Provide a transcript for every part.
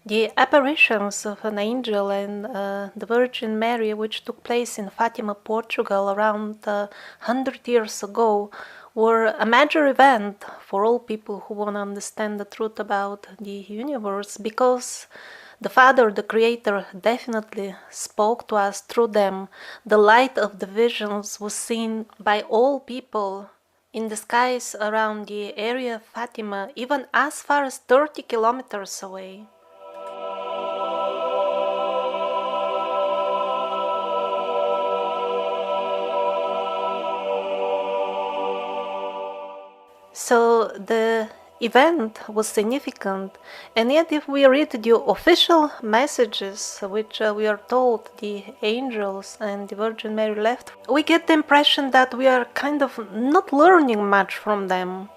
The apparitions of an angel and the Virgin Mary, which took place in Fatima, Portugal, around 100 years ago, were a major event for all people who want to understand the truth about the universe, because the Father, the Creator, definitely spoke to us through them. The light of the visions was seen by all people in the skies around the area of Fatima, even as far as 30 kilometers away. So the event was significant, and yet if we read the official messages which we are told the angels and the Virgin Mary left, we get the impression that we are kind of not learning much from them.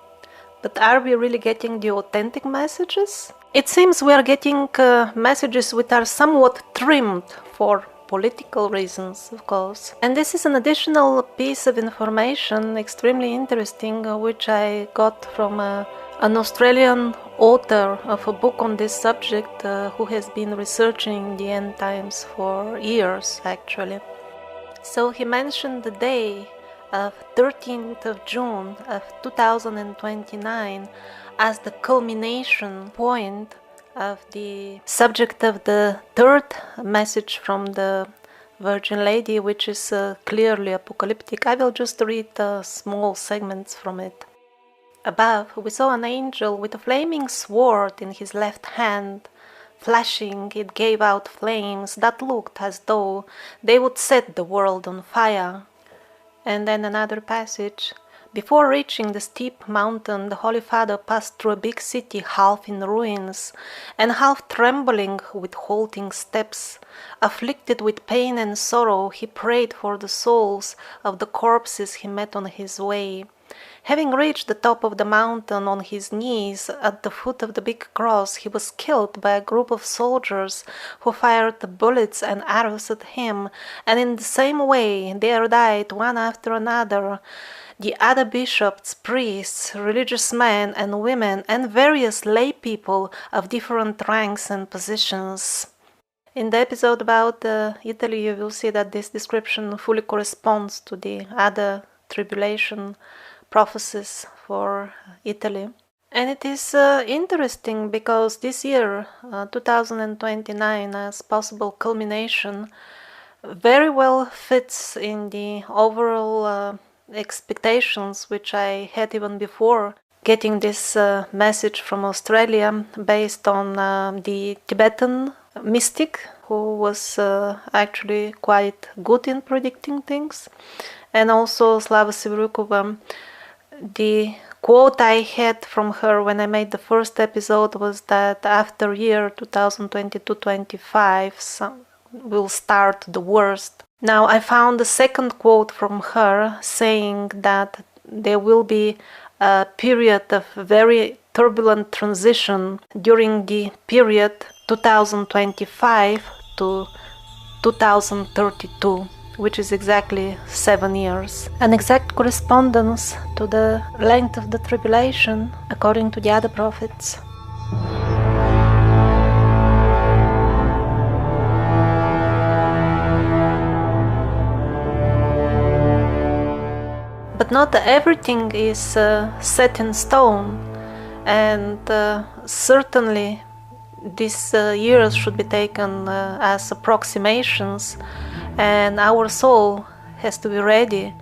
But are we really getting the authentic messages? It seems we are getting messages which are somewhat trimmed for political reasons, of course. And this is an additional piece of information, extremely interesting, which I got from an Australian author of a book on this subject who has been researching the end times for years, actually. So he mentioned the day of 13th of June of 2029 as the culmination point of the subject of the third message from the Virgin Lady, which is clearly apocalyptic. I will just read small segments from it. Above, we saw an angel with a flaming sword in his left hand. Flashing, it gave out flames that looked as though they would set the world on fire. And then another passage. Before reaching the steep mountain, the Holy Father passed through a big city half in ruins and half trembling with halting steps. Afflicted with pain and sorrow, he prayed for the souls of the corpses he met on his way. Having reached the top of the mountain on his knees at the foot of the big cross, he was killed by a group of soldiers who fired bullets and arrows at him, and in the same way there died one after another the other bishops, priests, religious men and women, and various lay people of different ranks and positions. In the episode about Italy, you will see that this description fully corresponds to the other tribulation prophecies for Italy. And it is interesting because this year, 2029, as possible culmination, very well fits in the overall expectations which I had even before getting this message from Australia, based on the Tibetan mystic who was actually quite good in predicting things, and also Slava Sivrukova. The quote I had from her when I made the first episode was that after year 2022-25 will start the worst. Now I found a second quote from her saying that there will be a period of very turbulent transition during the period 2025 to 2032, which is exactly 7 years. An exact correspondence to the length of the tribulation according to the other prophets. But not everything is set in stone, and certainly these years should be taken as approximations, and our soul has to be ready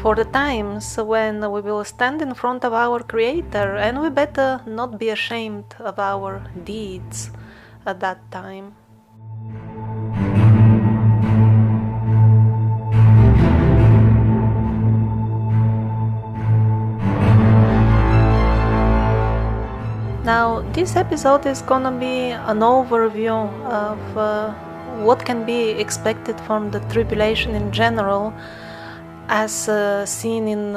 for the times when we will stand in front of our Creator, and we better not be ashamed of our deeds at that time. Now, this episode is gonna be an overview of what can be expected from the tribulation in general, as seen in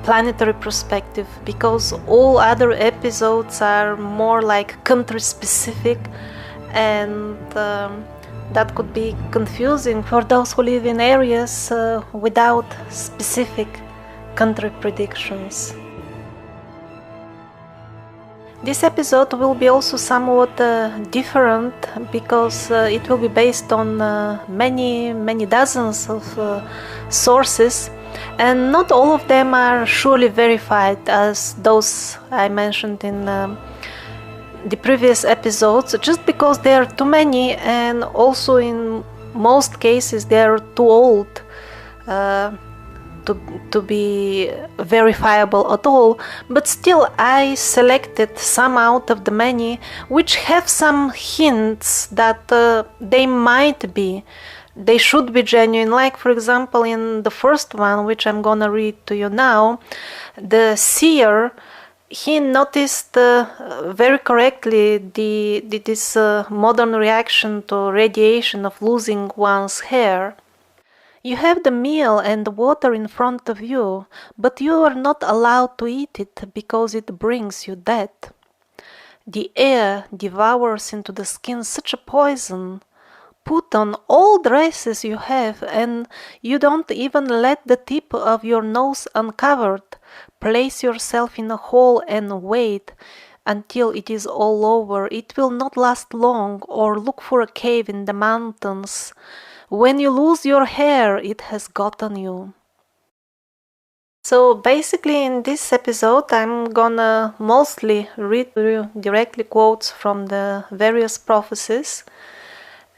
planetary perspective, because all other episodes are more like country specific, and that could be confusing for those who live in areas without specific country predictions. This episode will be also somewhat different because it will be based on many dozens of sources, and not all of them are surely verified as those I mentioned in the previous episodes, just because there are too many, and also in most cases they are too old to be verifiable at all. But still, I selected some out of the many which have some hints that they should be genuine. Like, for example, in the first one, which I'm gonna read to you now, the seer, he noticed very correctly this modern reaction to radiation of losing one's hair. You have the meal and the water in front of you, but you are not allowed to eat it because it brings you death. The air devours into the skin such a poison. Put on all dresses you have, and you don't even let the tip of your nose uncovered. Place yourself in a hole and wait until it is all over. It will not last long, or look for a cave in the mountains. When you lose your hair, it has gotten you. So basically in this episode I'm gonna mostly read you directly quotes from the various prophecies,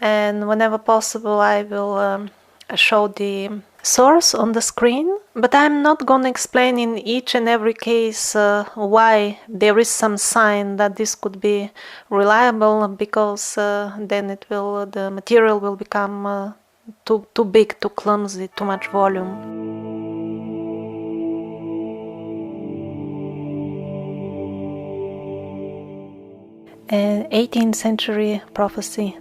and whenever possible I will show the source on the screen, but I'm not gonna explain in each and every case why there is some sign that this could be reliable, because then the material will become too big, too clumsy, too much volume. 18th century prophecy.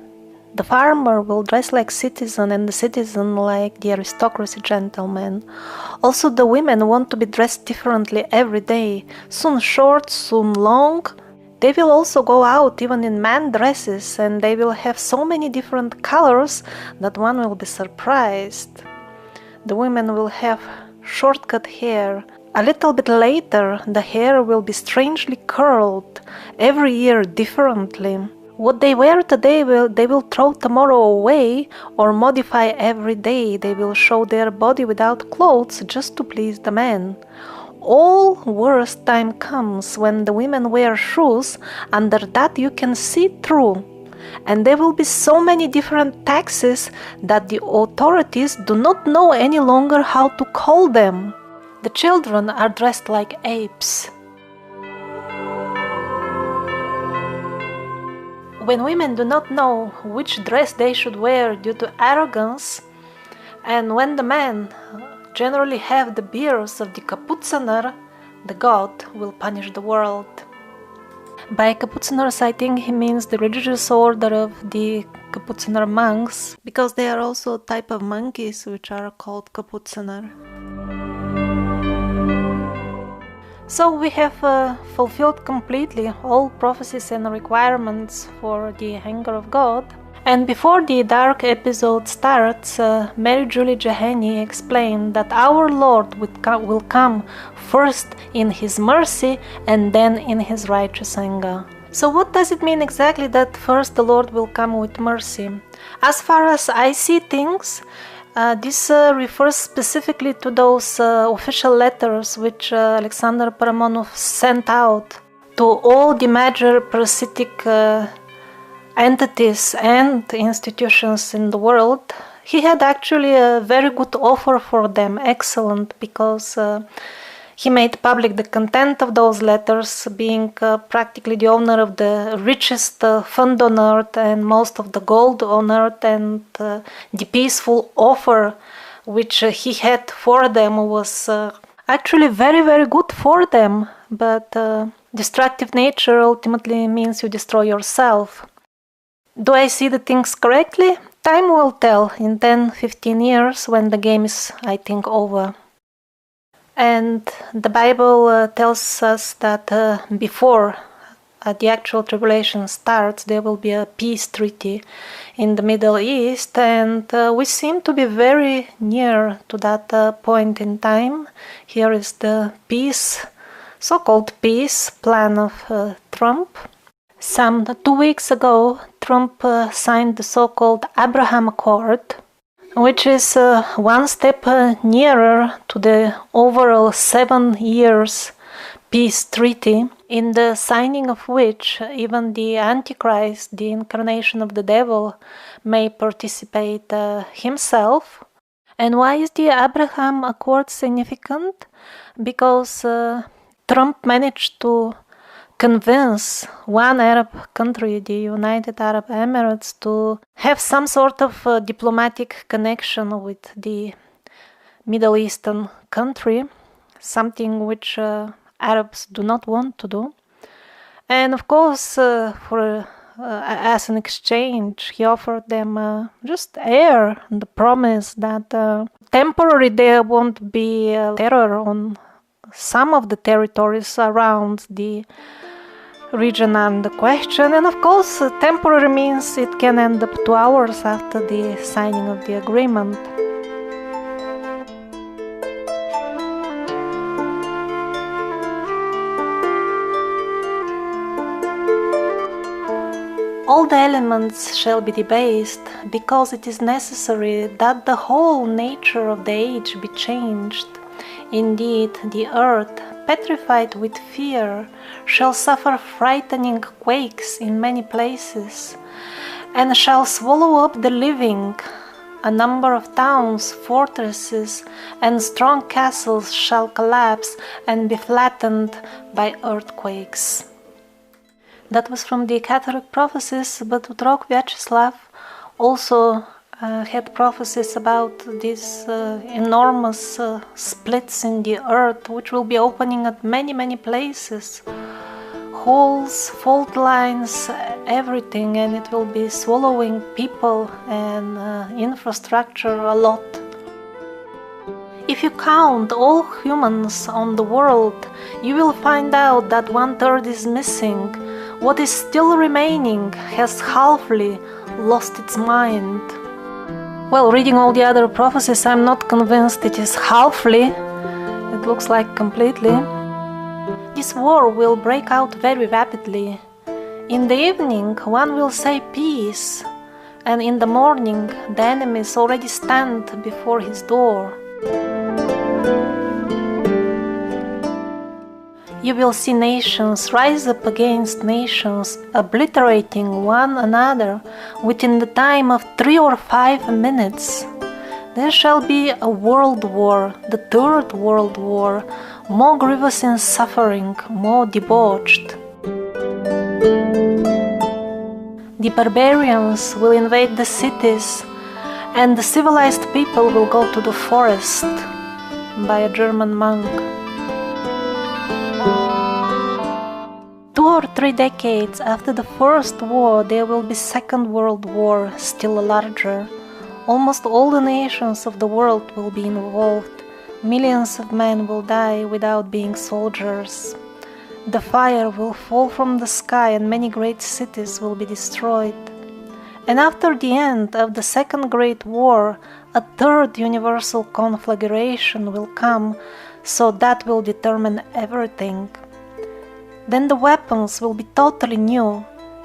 The farmer will dress like citizen, and the citizen like the aristocracy gentleman. Also the women want to be dressed differently every day, soon short, soon long. They will also go out even in man dresses, and they will have so many different colors that one will be surprised. The women will have short-cut hair. A little bit later, the hair will be strangely curled, every year differently. What they wear today they will throw tomorrow away or modify every day. They will show their body without clothes just to please the men. All worst time comes when the women wear shoes. Under that you can see through. And there will be so many different taxes that the authorities do not know any longer how to call them. The children are dressed like apes. When women do not know which dress they should wear due to arrogance, and when the men generally have the beards of the Kaputziner, the god will punish the world. By Kapuziners, I think he means the religious order of the Kapuziner monks, because they are also a type of monkeys which are called Kapuziner. So we have fulfilled completely all prophecies and requirements for the anger of God. And before the dark episode starts, Mary Julie Jehani explained that our Lord will come first in His mercy and then in His righteous anger. So what does it mean exactly that first the Lord will come with mercy? As far as I see things, this refers specifically to those official letters which Alexander Paramonov sent out to all the major parasitic entities and institutions in the world. He had actually a very good offer for them, excellent, because he made public the content of those letters, being practically the owner of the richest fund on earth and most of the gold on earth, and the peaceful offer which he had for them was actually very, very good for them. But destructive nature ultimately means you destroy yourself. Do I see the things correctly? Time will tell in 10-15 years when the game is, I think, over. And the Bible tells us that before the actual tribulation starts, there will be a peace treaty in the Middle East, and we seem to be very near to that point in time. Here is the peace so-called peace plan of Trump. Some 2 weeks ago, Trump signed the so-called Abraham Accord, which is one step nearer to the overall 7 years peace treaty, in the signing of which even the Antichrist, the incarnation of the devil, may participate himself. And why is the Abraham Accord significant? Because Trump managed to convince one Arab country, the United Arab Emirates, to have some sort of diplomatic connection with the Middle Eastern country, something which Arabs do not want to do. And of course, as an exchange, he offered them just air, and the promise that temporarily there won't be terror on some of the territories around the region under question. And of course, temporary means it can end up 2 hours after the signing of the agreement. All the elements shall be debased, because it is necessary that the whole nature of the age be changed. Indeed, the earth, petrified with fear, shall suffer frightening quakes in many places, and shall swallow up the living. A number of towns, fortresses, and strong castles shall collapse and be flattened by earthquakes. That was from the Catholic Prophecies, but Utrok Vyacheslav also had prophecies about these enormous splits in the earth, which will be opening at many places. Holes, fault lines, everything, and it will be swallowing people and infrastructure a lot. If you count all humans on the world, you will find out that 1/3 is missing. What is still remaining has halfly lost its mind. Well, reading all the other prophecies, I'm not convinced it is halfly. It looks like completely. This war will break out very rapidly. In the evening, one will say peace, and in the morning, the enemies already stand before his door. You will see nations rise up against nations, obliterating one another within the time of 3 or 5 minutes. There shall be a world war, the 3rd World War, more grievous in suffering, more debauched. The barbarians will invade the cities, and the civilized people will go to the forest, by a German monk. 2 or 3 decades after the First War, there will be Second World War, still larger. Almost all the nations of the world will be involved. Millions of men will die without being soldiers. The fire will fall from the sky and many great cities will be destroyed. And after the end of the Second Great War, a 3rd universal conflagration will come, so that will determine everything. Then the weapons will be totally new.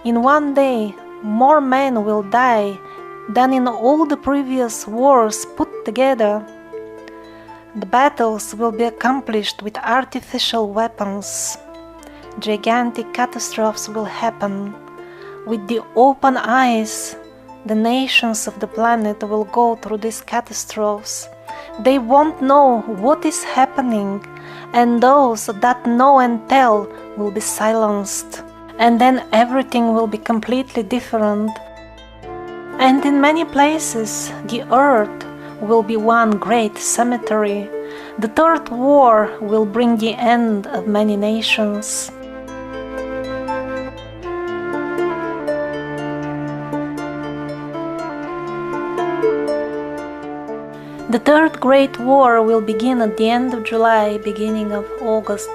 In one day, more men will die than in all the previous wars put together. The battles will be accomplished with artificial weapons. Gigantic catastrophes will happen. With the open eyes, the nations of the planet will go through these catastrophes. They won't know what is happening, and those that know and tell will be silenced. And then everything will be completely different. And in many places, the earth will be one great cemetery. The 3rd war will bring the end of many nations. The 3rd Great War will begin at the end of July, beginning of August,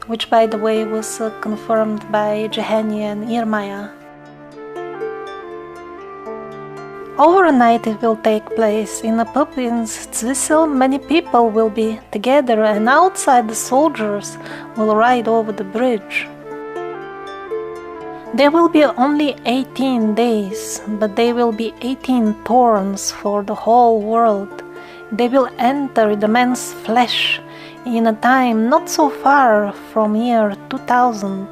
which by the way was confirmed by Jehani and Irmaya. Overnight it will take place. In a pub in Zwisel, many people will be together, and outside the soldiers will ride over the bridge. There will be only 18 days, but they will be 18 thorns for the whole world. They will enter the man's flesh in a time not so far from year 2000.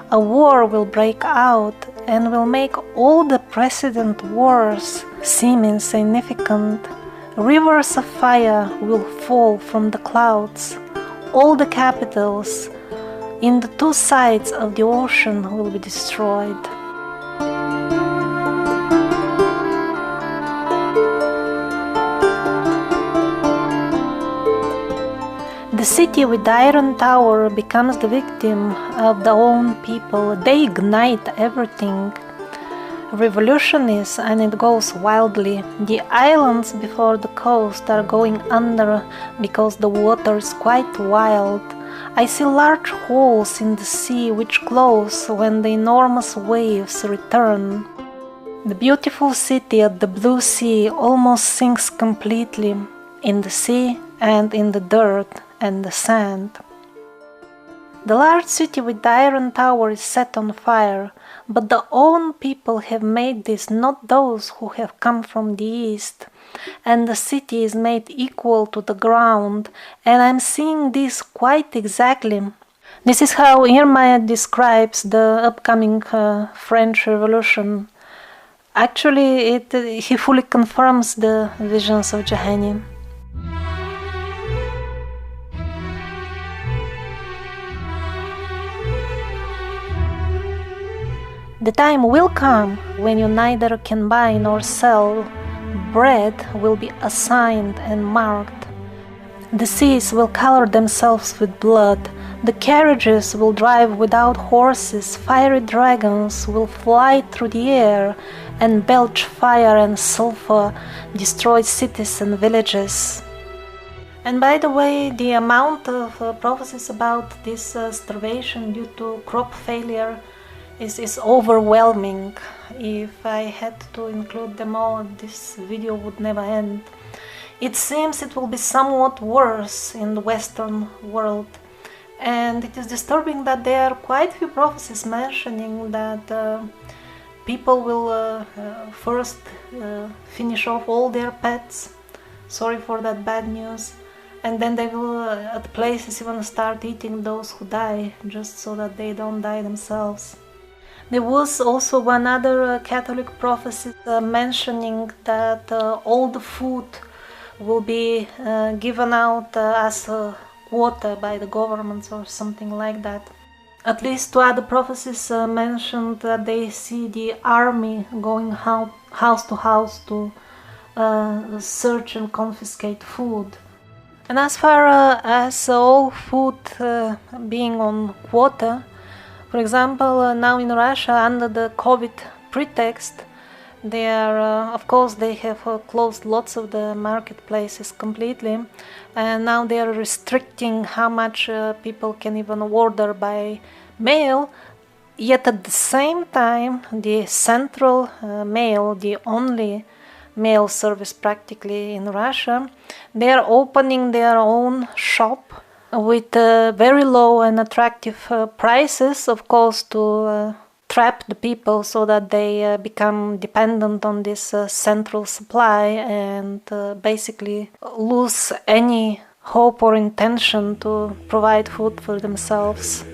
A war will break out and will make all the precedent wars seem insignificant. Rivers of fire will fall from the clouds. All the capitals in the two sides of the ocean will be destroyed. The city with the iron tower becomes the victim of their own people. They ignite everything. Revolution is, and it goes wildly. The islands before the coast are going under because the water is quite wild. I see large holes in the sea which close when the enormous waves return. The beautiful city at the blue sea almost sinks completely in the sea and in the dirt and the sand. The large city with the iron tower is set on fire, but the own people have made this, not those who have come from the east. And the city is made equal to the ground, and I'm seeing this quite exactly. This is how Jeremiah describes the upcoming French Revolution. Actually, he fully confirms the visions of Johanni. The time will come when you neither can buy nor sell. Bread will be assigned and marked. The seas will color themselves with blood. The carriages will drive without horses. Fiery dragons will fly through the air and belch fire and sulfur, destroy cities and villages. And by the way, the amount of prophecies about this starvation due to crop failure is overwhelming. If I had to include them all, this video would never end. It seems it will be somewhat worse in the Western world, and it is disturbing that there are quite few prophecies mentioning that people will first finish off all their pets. Sorry for that bad news. And then they will at places even start eating those who die, just so that they don't die themselves. There was also one other Catholic prophecy mentioning that all the food will be given out as a quota by the governments or something like that. At least two other prophecies mentioned that they see the army going house to house to search and confiscate food. And as far as all food being on quota, for example, now in Russia, under the COVID pretext, they are, of course, they have closed lots of the marketplaces completely, and now they are restricting how much people can even order by mail. Yet at the same time, the central mail, the only mail service practically in Russia, they are opening their own shop with very low and attractive prices, of course, to trap the people so that they become dependent on this central supply and basically lose any hope or intention to provide food for themselves.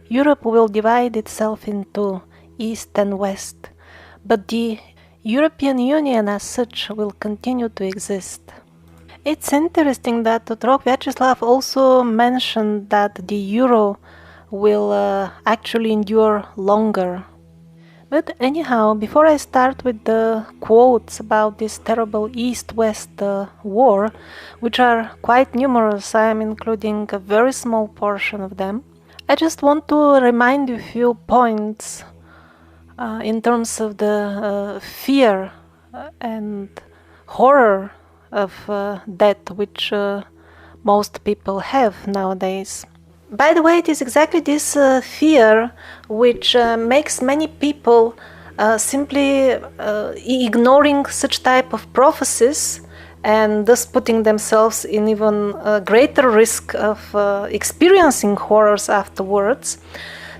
Europe will divide itself into East and West, but the European Union as such will continue to exist. It's interesting that Otrok Vyacheslav also mentioned that the euro will actually endure longer. But anyhow, before I start with the quotes about this terrible East-West war, which are quite numerous, I am including a very small portion of them, I just want to remind you a few points in terms of the fear and horror of death which most people have nowadays. By the way, it is exactly this fear which makes many people simply ignoring such type of prophecies and thus putting themselves in even greater risk of experiencing horrors afterwards.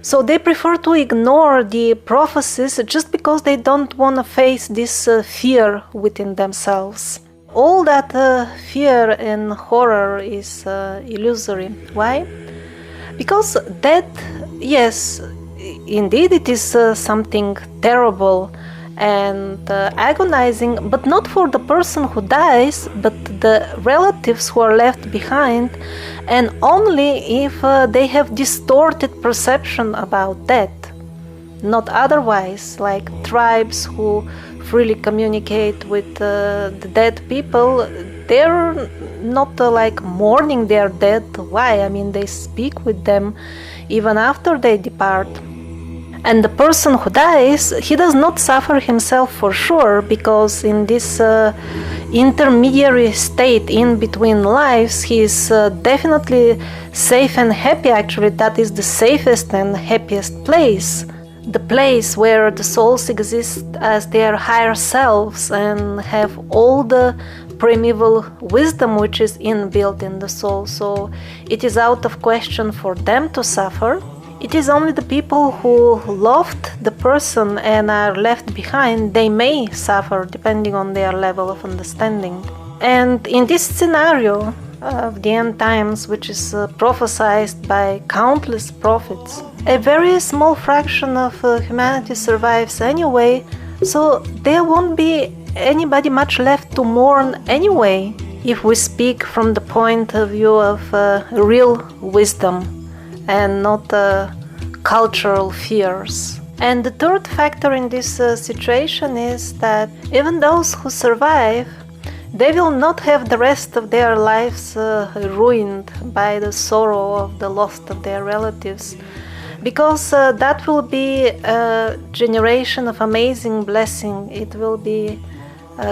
So they prefer to ignore the prophecies just because they don't want to face this fear within themselves. All that fear and horror is illusory. Why? Because death, yes, indeed it is something terrible and agonizing, but not for the person who dies, but the relatives who are left behind, and only if they have distorted perception about death. Not otherwise, like tribes who freely communicate with the dead people, they're not like mourning their dead. Why? I mean, they speak with them even after they depart. And the person who dies, he does not suffer himself for sure, because in this intermediary state in between lives, he is definitely safe and happy. Actually, that is the safest and happiest place. The place where the souls exist as their higher selves and have all the primeval wisdom which is inbuilt in the soul. So it is out of question for them to suffer. It is only the people who loved the person and are left behind, they may suffer depending on their level of understanding. And in this scenario of the end times, which is prophesied by countless prophets, a very small fraction of humanity survives anyway, so there won't be anybody much left to mourn anyway, if we speak from the point of view of real wisdom and not cultural fears. And the third factor in this situation is that even those who survive, they will not have the rest of their lives ruined by the sorrow of the loss of their relatives, because that will be a generation of amazing blessing. It will be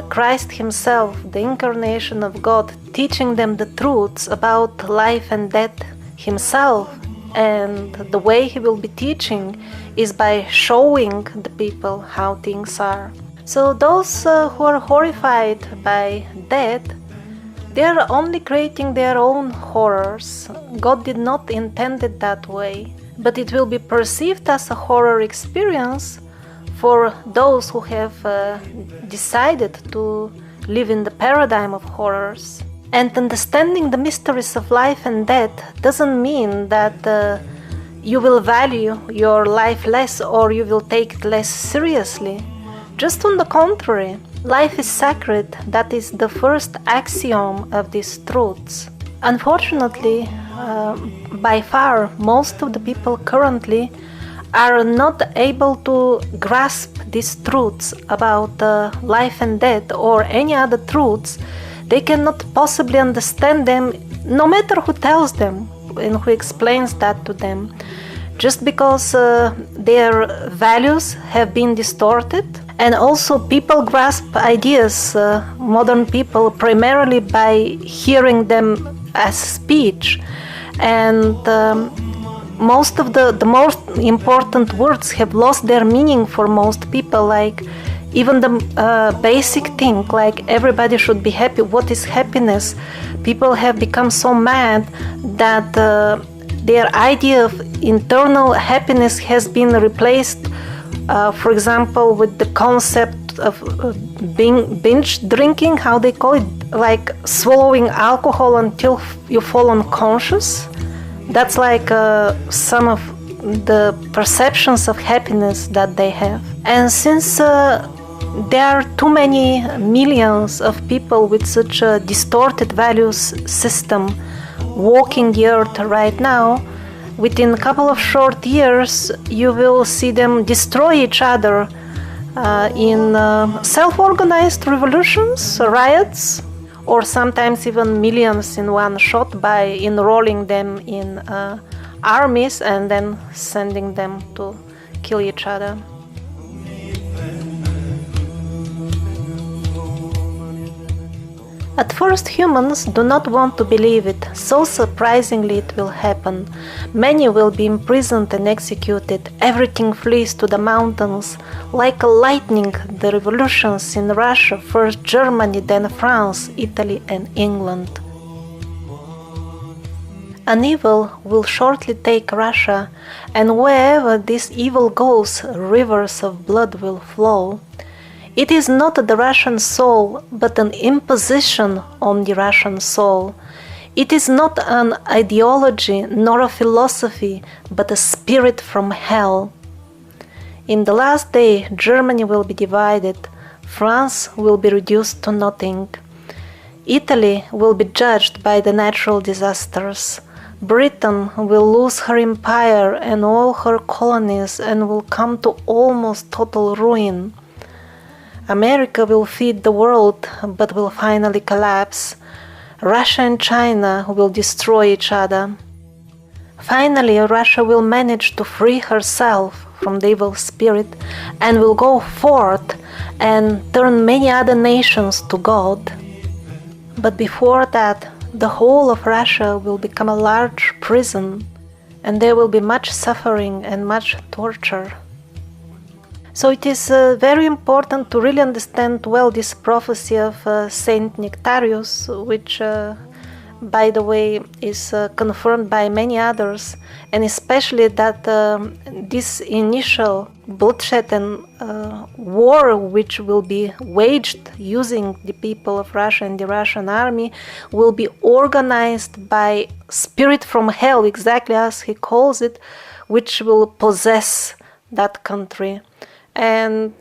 Christ himself, the incarnation of God, teaching them the truths about life and death himself. And the way he will be teaching is by showing the people how things are. So those who are horrified by death, they are only creating their own horrors. God did not intend it that way, but it will be perceived as a horror experience for those who have decided to live in the paradigm of horrors. And understanding the mysteries of life and death doesn't mean that you will value your life less or you will take it less seriously. Just on the contrary, life is sacred. That is the first axiom of these truths. Unfortunately, by far, most of the people currently are not able to grasp these truths about life and death or any other truths. They cannot possibly understand them, no matter who tells them and who explains that to them, just because their values have been distorted. And also people grasp ideas, modern people, primarily by hearing them as speech. And most of the most important words have lost their meaning for most people, like even the basic thing, like everybody should be happy. What is happiness? People have become so mad that their idea of internal happiness has been replaced, for example, with the concept of binge drinking, how they call it, like swallowing alcohol until you fall unconscious. That's like some of the perceptions of happiness that they have. And since there are too many millions of people with such a distorted values system walking the earth right now, within a couple of short years you will see them destroy each other in self-organized revolutions, riots, or sometimes even millions in one shot by enrolling them in armies and then sending them to kill each other. At first, humans do not want to believe it, so surprisingly it will happen. Many will be imprisoned and executed, everything flees to the mountains. Like a lightning, the revolutions in Russia, first Germany, then France, Italy and England. An evil will shortly take Russia, and wherever this evil goes, rivers of blood will flow. It is not the Russian soul, but an imposition on the Russian soul. It is not an ideology nor a philosophy, but a spirit from hell. In the last day, Germany will be divided, France will be reduced to nothing. Italy will be judged by the natural disasters. Britain will lose her empire and all her colonies and will come to almost total ruin. America will feed the world but will finally collapse. Russia and China will destroy each other. Finally, Russia will manage to free herself from the evil spirit and will go forth and turn many other nations to God. But before that, the whole of Russia will become a large prison, and there will be much suffering and much torture. So it is very important to really understand well this prophecy of Saint Nectarius, which, by the way, is confirmed by many others, and especially that this initial bloodshed and war which will be waged using the people of Russia and the Russian army will be organized by spirit from hell, exactly as he calls it, which will possess that country. And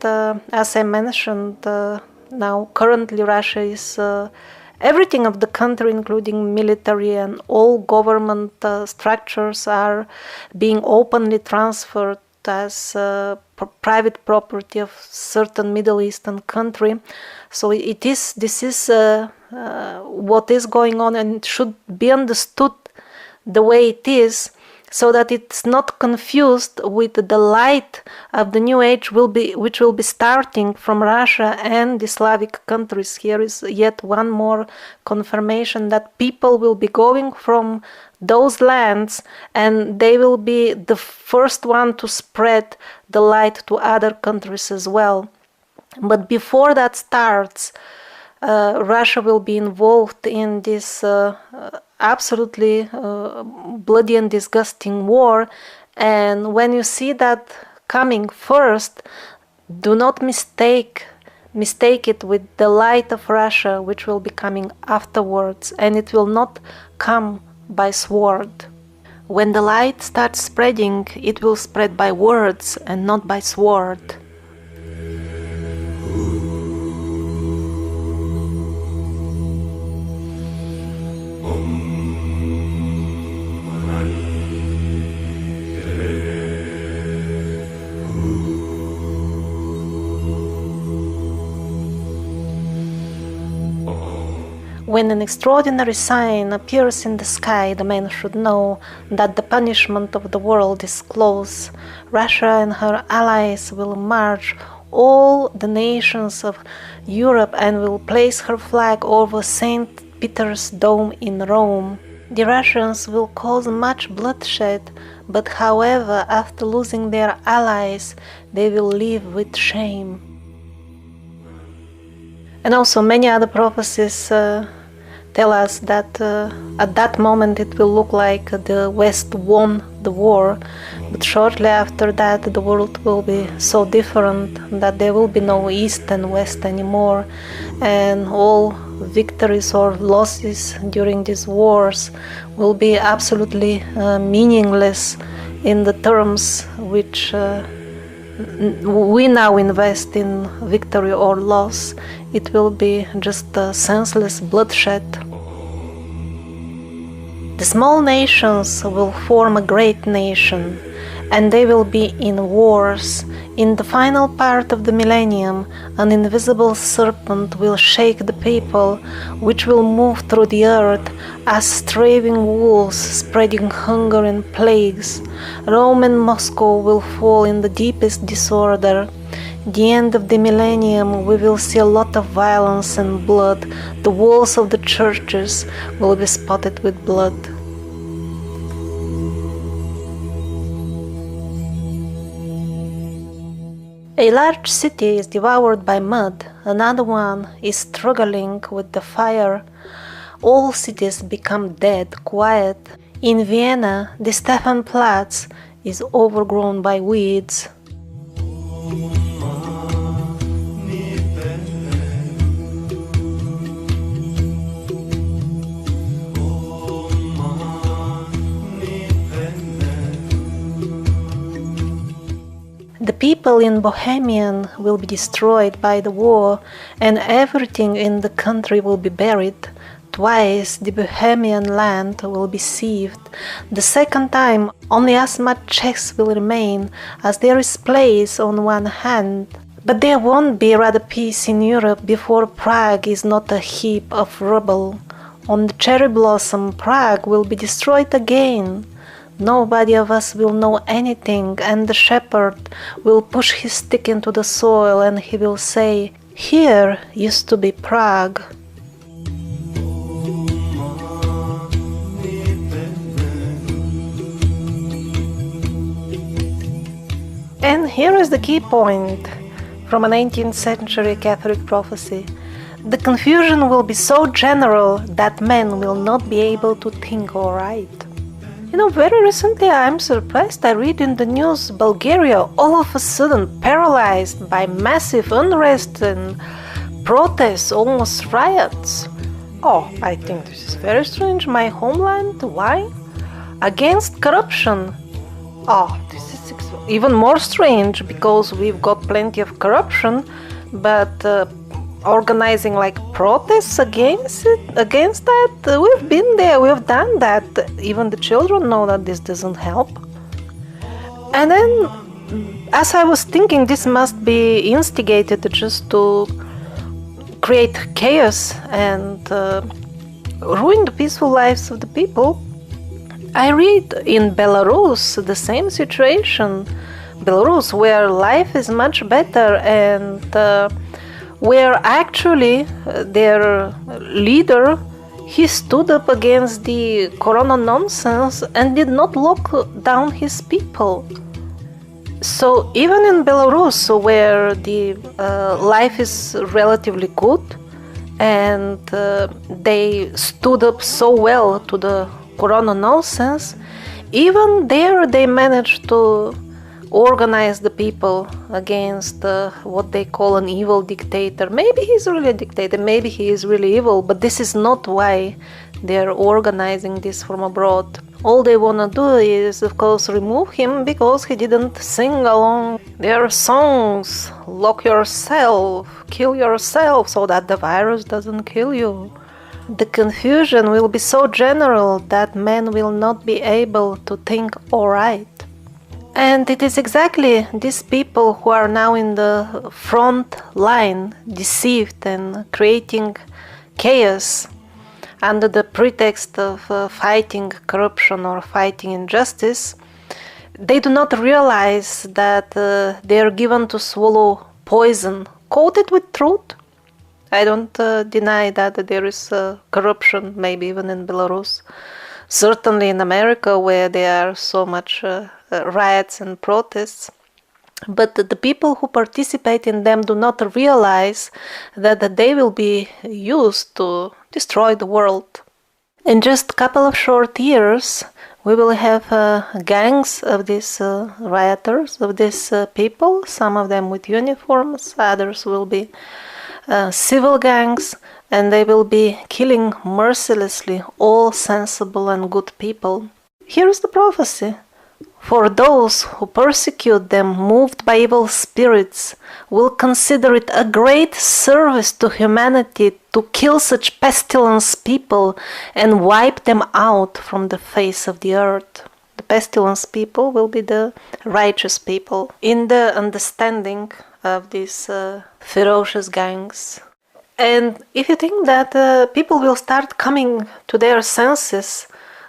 as I mentioned, now currently Russia is everything of the country, including military and all government structures, are being openly transferred as private property of certain Middle Eastern country. So this is what is going on, and it should be understood the way it is, so that it's not confused with the light of the new age which will be starting from Russia and the Slavic countries. Here is yet one more confirmation that people will be going from those lands, and they will be the first one to spread the light to other countries as well. But before that starts, Russia will be involved in this absolutely bloody and disgusting war. And when you see that coming first, do not mistake it with the light of Russia, which will be coming afterwards, and it will not come by sword. When the light starts spreading, it will spread by words and not by sword. When an extraordinary sign appears in the sky, the man should know that the punishment of the world is close. Russia and her allies will march all the nations of Europe and will place her flag over St. Peter's Dome in Rome. The Russians will cause much bloodshed, but however, after losing their allies, they will live with shame. And also many other prophecies tell us that at that moment it will look like the West won the war, but shortly after that the world will be so different that there will be no East and West anymore, and all victories or losses during these wars will be absolutely meaningless in the terms which we now invest in victory or loss. It will be just senseless bloodshed. The small nations will form a great nation, and they will be in wars. In the final part of the millennium, an invisible serpent will shake the people, which will move through the earth as straying wolves, spreading hunger and plagues. Rome and Moscow will fall in the deepest disorder. The end of the millennium, we will see a lot of violence and blood. The walls of the churches will be spotted with blood. A large city is devoured by mud, another one is struggling with the fire. All cities become dead, quiet. In Vienna, the Stephanplatz is overgrown by weeds. The people in Bohemian will be destroyed by the war, and everything in the country will be buried. Twice the Bohemian land will be sieved. The second time, only as much Czechs will remain as there is place on one hand. But there won't be rather peace in Europe before Prague is not a heap of rubble. On the cherry blossom, Prague will be destroyed again. Nobody of us will know anything, and the shepherd will push his stick into the soil and he will say, "Here used to be Prague." And here is the key point from a 19th century Catholic prophecy. The confusion will be so general that men will not be able to think or write. Very recently I'm surprised. I read in the news Bulgaria all of a sudden paralyzed by massive unrest and protests, almost riots. I think this is very strange. My homeland, why? Against corruption. This is even more strange because we've got plenty of corruption, but organizing like protests against that, we've been there, we've done that. Even the children know that this doesn't help. And then, as I was thinking, this must be instigated just to create chaos and ruin the peaceful lives of the people. I read in Belarus the same situation. Belarus, where life is much better and where actually their leader, he stood up against the corona nonsense and did not lock down his people. So even in Belarus, where the life is relatively good and they stood up so well to the corona nonsense, even there they managed to organize the people against what they call an evil dictator. Maybe he's really a dictator, maybe he is really evil, but this is not why they're organizing this from abroad. All they want to do is, of course, remove him because he didn't sing along their songs. Lock yourself, kill yourself so that the virus doesn't kill you. The confusion will be so general that men will not be able to think or write. And it is exactly these people who are now in the front line, deceived and creating chaos under the pretext of fighting corruption or fighting injustice. They do not realize that they are given to swallow poison coated with truth. I don't deny that there is corruption, maybe even in Belarus. Certainly in America, where there are so much riots and protests. But the people who participate in them do not realize that they will be used to destroy the world. In just a couple of short years, we will have gangs of these rioters, of these people, some of them with uniforms, others will be civil gangs, and they will be killing mercilessly all sensible and good people. Here is the prophecy. For those who persecute them, moved by evil spirits, will consider it a great service to humanity to kill such pestilence people and wipe them out from the face of the earth. The pestilence people will be the righteous people, in the understanding of these ferocious gangs. And if you think that people will start coming to their senses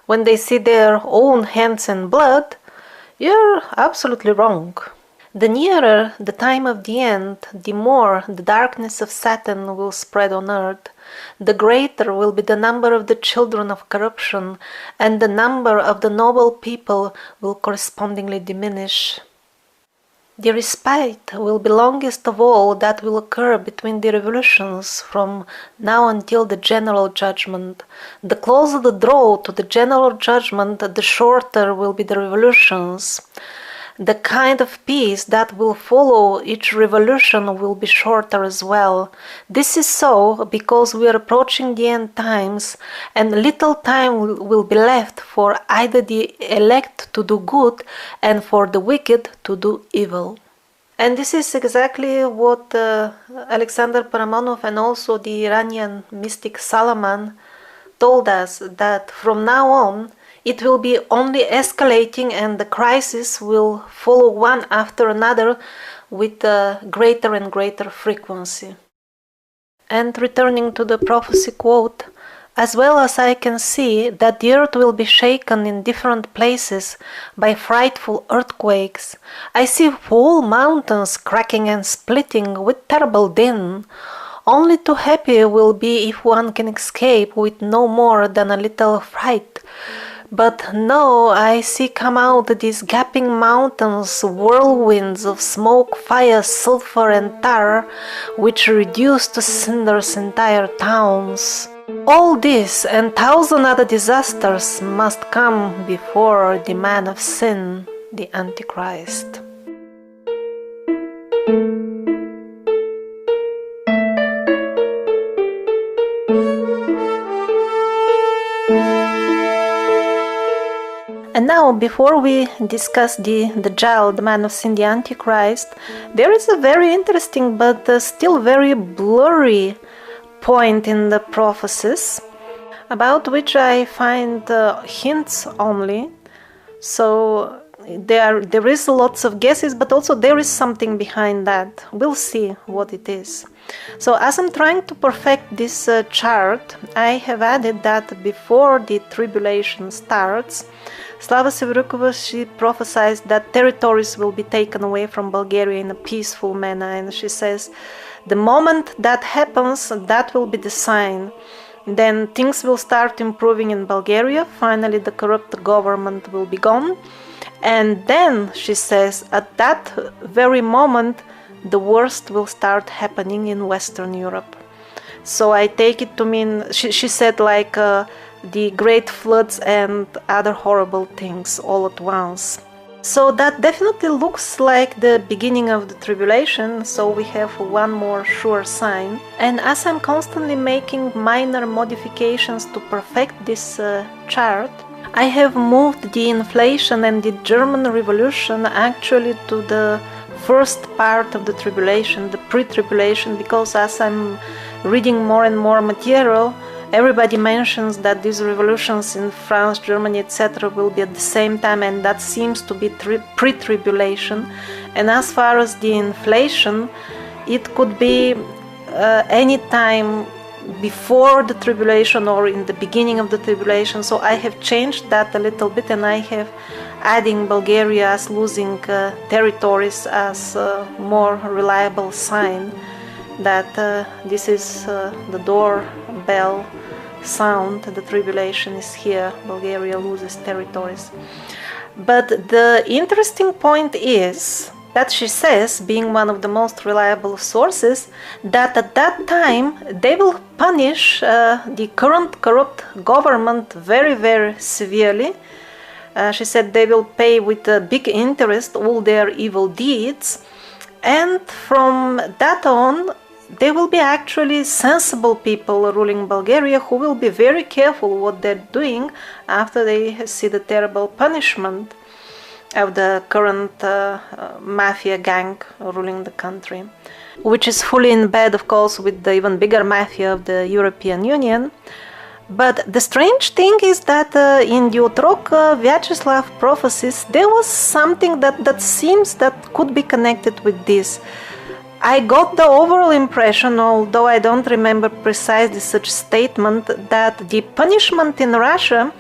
when they see their own hands and blood, you're absolutely wrong. The nearer the time of the end, the more the darkness of Satan will spread on earth, the greater will be the number of the children of corruption, and the number of the noble people will correspondingly diminish. The respite will be longest of all that will occur between the revolutions from now until the general judgment. The closer the draw to the general judgment, the shorter will be the revolutions. The kind of peace that will follow each revolution will be shorter as well. This is so because we are approaching the end times, and little time will be left for either the elect to do good and for the wicked to do evil. And this is exactly what Alexander Paramonov and also the Iranian mystic Salaman told us, that from now on it will be only escalating and the crisis will follow one after another with a greater and greater frequency. And returning to the prophecy quote, as well as I can see that the earth will be shaken in different places by frightful earthquakes, I see whole mountains cracking and splitting with terrible din. Only too happy will be if one can escape with no more than a little fright. But no, I see come out these gaping mountains, whirlwinds of smoke, fire, sulfur and tar, which reduce to cinders entire towns. All this and thousand other disasters must come before the man of sin, the Antichrist. And now, before we discuss the Dajjal, the man of sin, the Antichrist, there is a very interesting but still very blurry point in the prophecies, about which I find hints only. So there is lots of guesses, but also there is something behind that. We'll see what it is. So as I'm trying to perfect this chart, I have added that before the tribulation starts, Slava Severukova, she prophesies that territories will be taken away from Bulgaria in a peaceful manner, and she says, the moment that happens, that will be the sign. Then things will start improving in Bulgaria, finally the corrupt government will be gone, and then, she says, at that very moment, the worst will start happening in Western Europe. So I take it to mean, she said like the great floods and other horrible things all at once. So that definitely looks like the beginning of the tribulation, so we have one more sure sign. And as I'm constantly making minor modifications to perfect this chart, I have moved the inflation and the German Revolution actually to the first part of the tribulation, the pre-tribulation, because as I'm reading more and more material, everybody mentions that these revolutions in France, Germany, etc. will be at the same time, and that seems to be pre-tribulation. And as far as the inflation, it could be any time before the tribulation or in the beginning of the tribulation. So I have changed that a little bit, and I have adding Bulgaria as losing territories as a more reliable sign that this is the doorbell sound, the tribulation is here, Bulgaria loses territories. But the interesting point is that she says, being one of the most reliable sources, that at that time they will punish the current corrupt government very, very severely. She said they will pay with a big interest all their evil deeds, and from that on they will be actually sensible people ruling Bulgaria who will be very careful what they're doing after they see the terrible punishment of the current mafia gang ruling the country, which is fully in bed, of course, with the even bigger mafia of the European Union. But the strange thing is that in the Otrok Vyacheslav prophecies, there was something that seems that could be connected with this. I got the overall impression, although I don't remember precisely such statement, that the punishment in Russia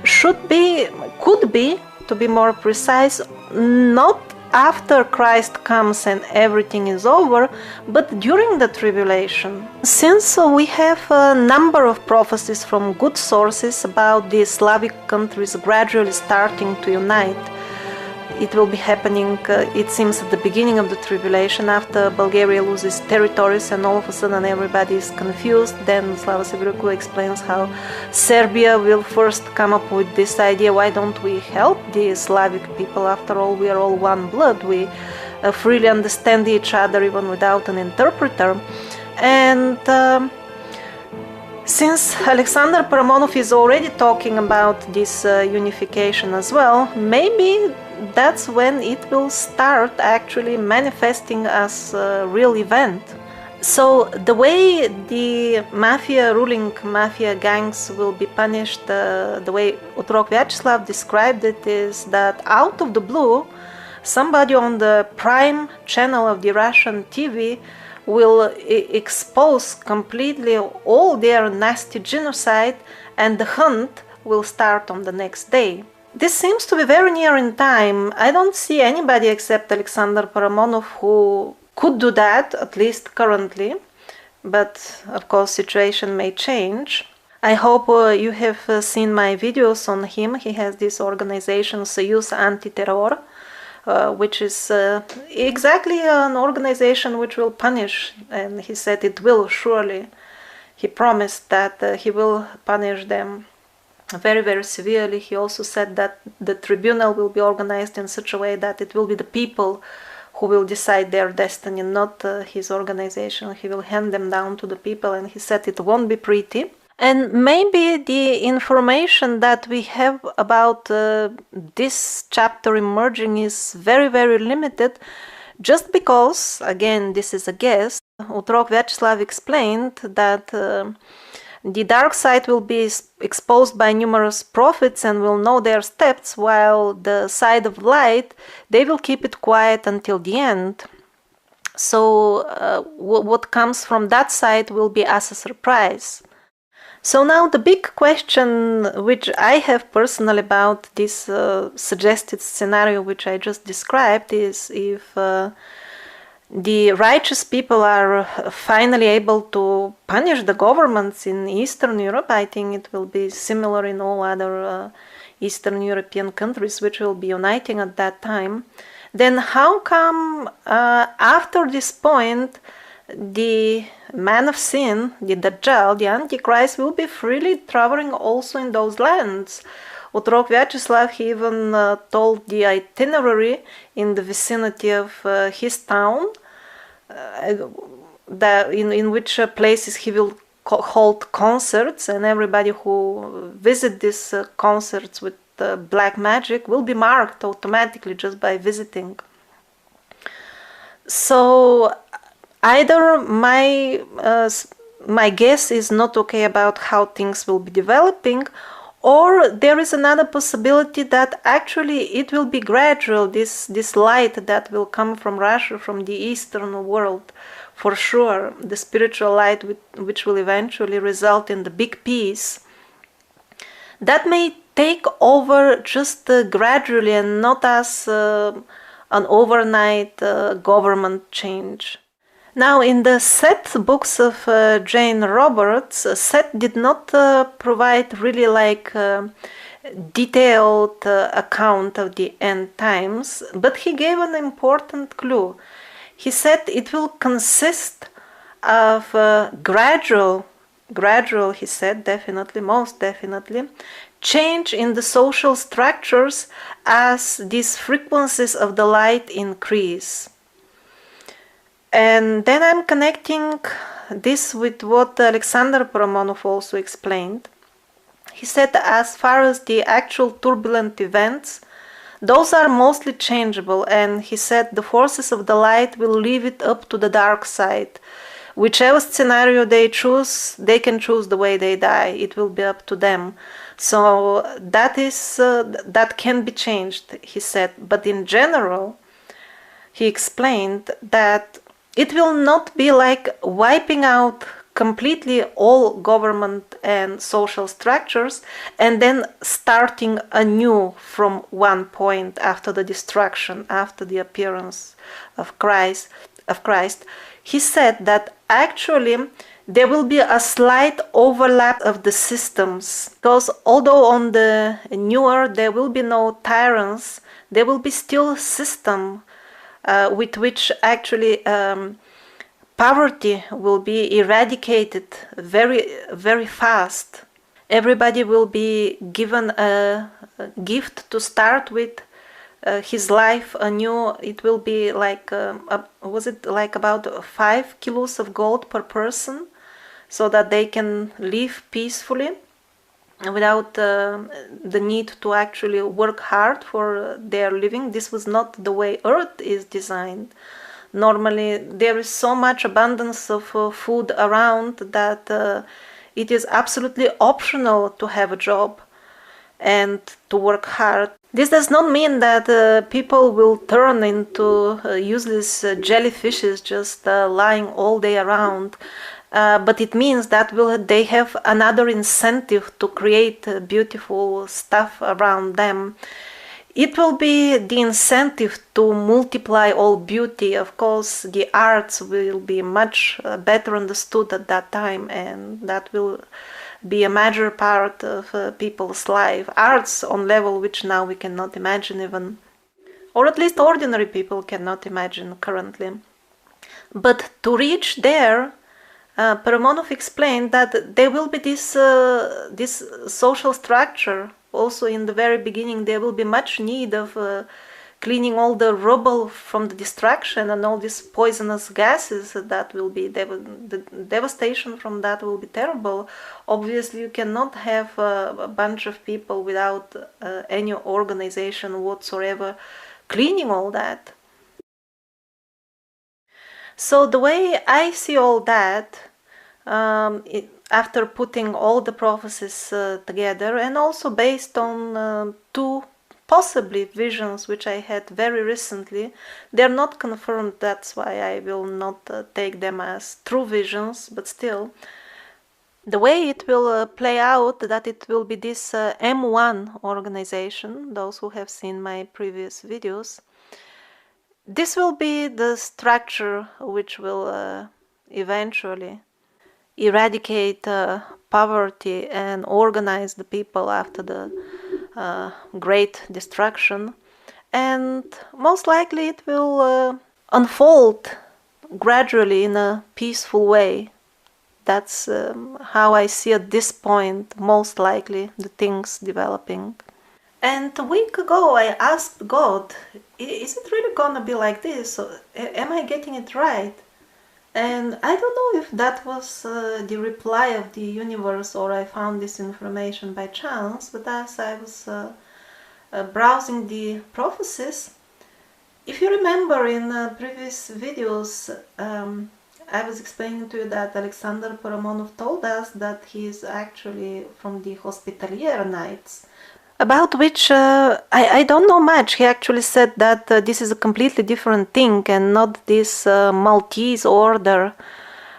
could be, to be more precise, not after Christ comes and everything is over, but during the tribulation. Since we have a number of prophecies from good sources about the Slavic countries gradually starting to unite, it will be happening, it seems, at the beginning of the tribulation, after Bulgaria loses territories and all of a sudden everybody is confused. Then Slava Severuku explains how Serbia will first come up with this idea, why don't we help the Slavic people? After all, we are all one blood. We freely understand each other even without an interpreter. And since Alexander Paramonov is already talking about this unification as well, maybe that's when it will start actually manifesting as a real event. So the way the ruling mafia gangs will be punished, the way Otrok Vyacheslav described it, is that out of the blue, somebody on the prime channel of the Russian TV will expose completely all their nasty genocide, and the hunt will start on the next day. This seems to be very near in time. I don't see anybody except Alexander Paramonov who could do that, at least currently, but of course situation may change. I hope you have seen my videos on him. He has this organization, Soyuz Anti-Terror, which is exactly an organization which will punish, and he said it will surely. He promised that he will punish them very, very severely. He also said that the tribunal will be organized in such a way that it will be the people who will decide their destiny, not his organization. He will hand them down to the people, and he said it won't be pretty. And maybe the information that we have about this chapter emerging is very, very limited, just because, again, this is a guess. Otrok Vyacheslav explained that the dark side will be exposed by numerous prophets and will know their steps, while the side of light, they will keep it quiet until the end. So what comes from that side will be as a surprise. So now the big question which I have personally about this suggested scenario which I just described is if the righteous people are finally able to punish the governments in Eastern Europe. I think it will be similar in all other Eastern European countries which will be uniting at that time. Then how come after this point the man of sin, the Dajjal, the Antichrist, will be freely traveling also in those lands? Otrok Vyacheslav, he even told the itinerary in the vicinity of his town, in which places he will hold concerts, and everybody who visit these concerts with black magic will be marked automatically just by visiting. So either my guess is not okay about how things will be developing, or there is another possibility that actually it will be gradual, this light that will come from Russia, from the Eastern world, for sure, the spiritual light which will eventually result in the big peace, that may take over just gradually and not as an overnight government change. Now, in the Set books of Jane Roberts, Set did not provide really like detailed account of the end times, but he gave an important clue. He said it will consist of gradual, he said, definitely, most definitely, change in the social structures as these frequencies of the light increase. And then I'm connecting this with what Alexander Paramonov also explained. He said as far as the actual turbulent events, those are mostly changeable, and he said the forces of the light will leave it up to the dark side. Whichever scenario they choose, they can choose the way they die. It will be up to them. So that can be changed, he said. But in general, he explained that it will not be like wiping out completely all government and social structures, and then starting anew from one point after the destruction, after the appearance of Christ. He said that actually there will be a slight overlap of the systems, because although on the new earth there will be no tyrants, there will be still system with which actually poverty will be eradicated very, very fast. Everybody will be given a gift to start with his life anew. It will be like, was it like about 5 kilos of gold per person, so that they can live peacefully without the need to actually work hard for their living. This was not the way Earth is designed. Normally there is so much abundance of food around that it is absolutely optional to have a job and to work hard. This does not mean that people will turn into useless jellyfishes just lying all day around, but it means that they have another incentive to create beautiful stuff around them. It will be the incentive to multiply all beauty. Of course, the arts will be much better understood at that time, and that will be a major part of people's life. Arts on level which now we cannot imagine even, or at least ordinary people cannot imagine currently. But to reach there, Paramonov explained that there will be this social structure. Also in the very beginning there will be much need of cleaning all the rubble from the destruction and all these poisonous gases that will be, the devastation from that will be terrible. Obviously you cannot have a bunch of people without any organization whatsoever cleaning all that. So the way I see all that, after putting all the prophecies together, and also based on two possibly visions which I had very recently, they are not confirmed, that's why I will not take them as true visions, but still, the way it will play out, that it will be this M1 organization, those who have seen my previous videos, this will be the structure which will eventually eradicate poverty and organize the people after the great destruction, and most likely it will unfold gradually in a peaceful way. That's how I see at this point most likely the things developing. And a week ago I asked God, is it really gonna be like this? Am I getting it right? And I don't know if that was the reply of the universe or I found this information by chance, but as I was browsing the prophecies, if you remember in previous videos, I was explaining to you that Alexander Paramonov told us that he is actually from the Hospitalier Knights, about which I don't know much. He actually said that this is a completely different thing and not this Maltese order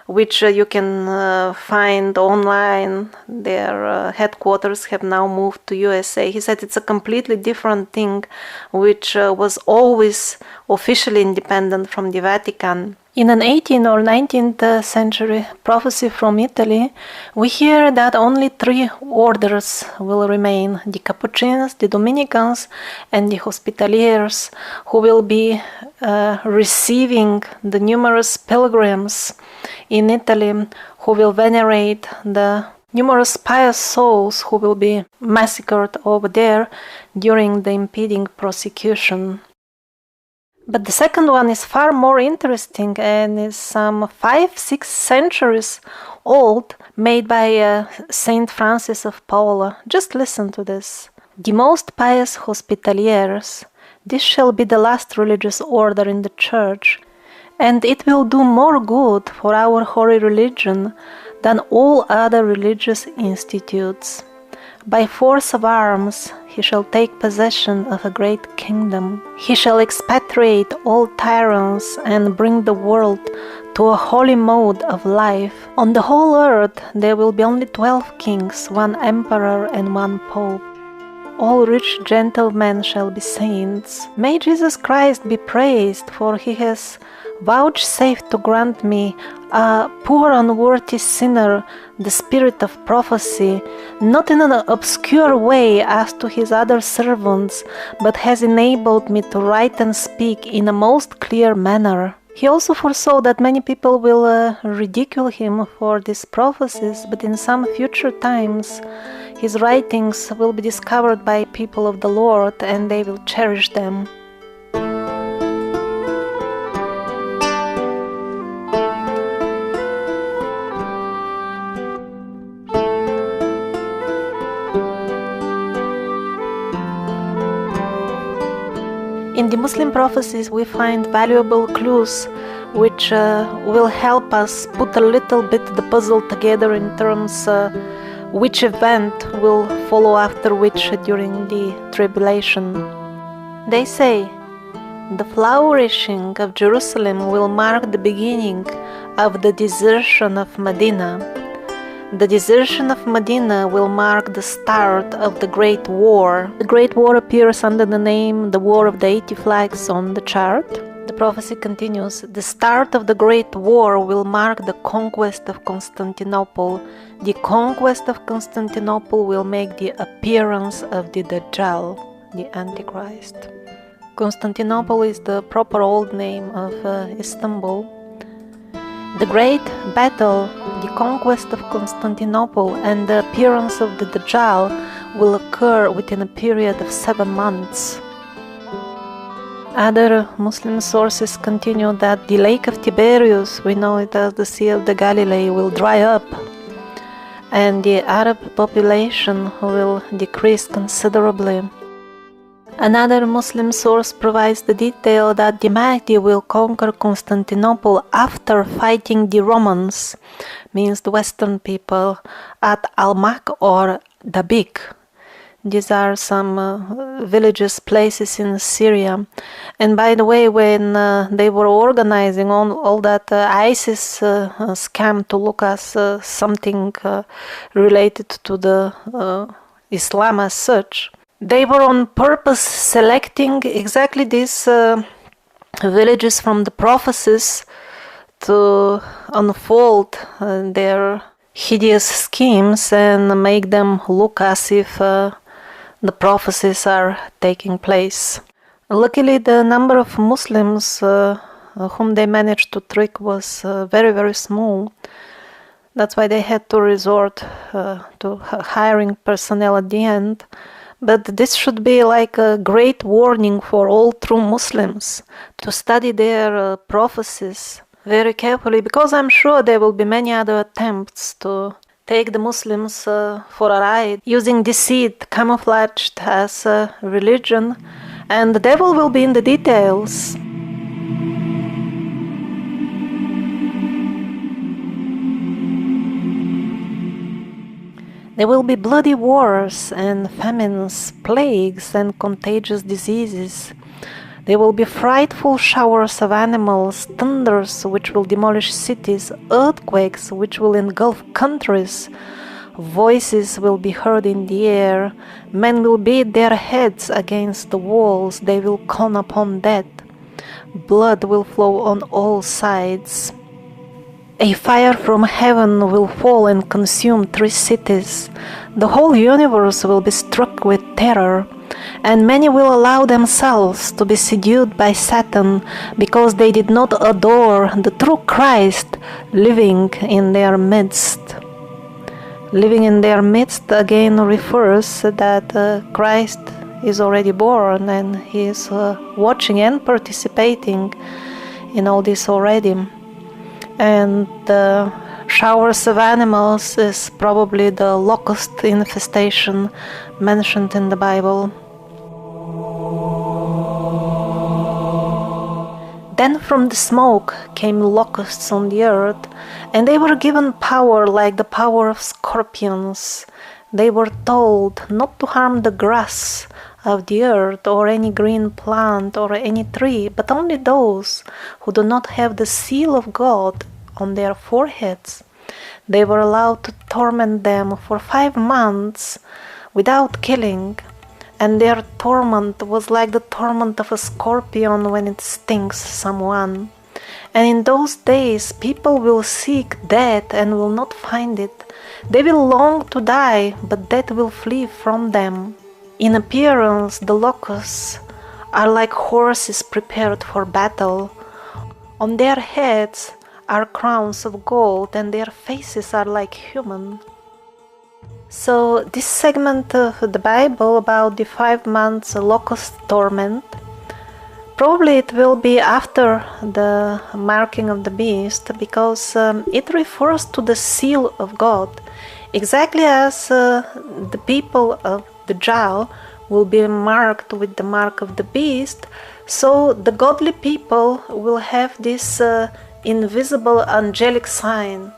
which you can find online. Their headquarters have now moved to USA. He said it's a completely different thing which was always officially independent from the Vatican. In an 18th or 19th century prophecy from Italy, we hear that only 3 orders will remain: the Capuchins, the Dominicans, and the Hospitaliers, who will be receiving the numerous pilgrims in Italy, who will venerate the numerous pious souls who will be massacred over there during the impending persecution. But the second one is far more interesting and is some 5-6 centuries old, made by Saint Francis of Paula. Just listen to this. The most pious Hospitaliers, this shall be the last religious order in the Church, and it will do more good for our holy religion than all other religious institutes. By force of arms he shall take possession of a great kingdom. He shall expatriate all tyrants and bring the world to a holy mode of life. On the whole earth there will be only 12 kings, 1 emperor and 1 pope. All rich gentlemen shall be saints. May Jesus Christ be praised, for he has vouchsafed to grant me, a poor unworthy sinner, the spirit of prophecy, not in an obscure way as to his other servants, but has enabled me to write and speak in a most clear manner. He also foresaw that many people will ridicule him for these prophecies, but in some future times his writings will be discovered by people of the Lord, and they will cherish them. In the Muslim prophecies we find valuable clues which will help us put a little bit the puzzle together in terms which event will follow after which during the tribulation. They say, the flourishing of Jerusalem will mark the beginning of the desertion of Medina. The desertion of Medina will mark the start of the Great War. The Great War appears under the name the War of the 80 Flags on the chart. The prophecy continues, the start of the Great War will mark the conquest of Constantinople. The conquest of Constantinople will make the appearance of the Dajjal, the Antichrist. Constantinople is the proper old name of Istanbul. The great battle, the conquest of Constantinople and the appearance of the Dajjal will occur within a period of 7 months. Other Muslim sources continue that the lake of Tiberias, we know it as the Sea of the Galilee, will dry up and the Arab population will decrease considerably. Another Muslim source provides the detail that the Mahdi will conquer Constantinople after fighting the Romans, means the Western people, at Almak or Dabik. These are some villages, places in Syria. And by the way, when they were organizing all that ISIS scam to look as something related to the Islam as such, they were on purpose selecting exactly these villages from the prophecies to unfold their hideous schemes and make them look as if the prophecies are taking place. Luckily, the number of Muslims whom they managed to trick was very, very small. That's why they had to resort to hiring personnel at the end. But this should be like a great warning for all true Muslims to study their prophecies very carefully, because I'm sure there will be many other attempts to take the Muslims for a ride using deceit camouflaged as a religion, and the devil will be in the details. There will be bloody wars and famines, plagues and contagious diseases. There will be frightful showers of animals, thunders which will demolish cities, earthquakes which will engulf countries. Voices will be heard in the air. Men will beat their heads against the walls. They will call upon death. Blood will flow on all sides. A fire from heaven will fall and consume 3 cities. The whole universe will be struck with terror, and many will allow themselves to be seduced by Satan because they did not adore the true Christ living in their midst. Living in their midst again refers that Christ is already born and he is watching and participating in all this already. And the showers of animals is probably the locust infestation mentioned in the Bible. Then from the smoke came locusts on the earth, and they were given power like the power of scorpions. They were told not to harm the grass of the earth or any green plant or any tree, but only those who do not have the seal of God on their foreheads. They were allowed to torment them for 5 months without killing, and their torment was like the torment of a scorpion when it stings someone. And in those days people will seek death and will not find it. They will long to die, but death will flee from them. In appearance the locusts are like horses prepared for battle. On their heads are crowns of gold, and their faces are like human. So this segment of the Bible about the 5 months locust torment, probably it will be after the marking of the beast, because it refers to the seal of God, exactly as the people of the Jah will be marked with the mark of the beast. So the godly people will have this invisible angelic sign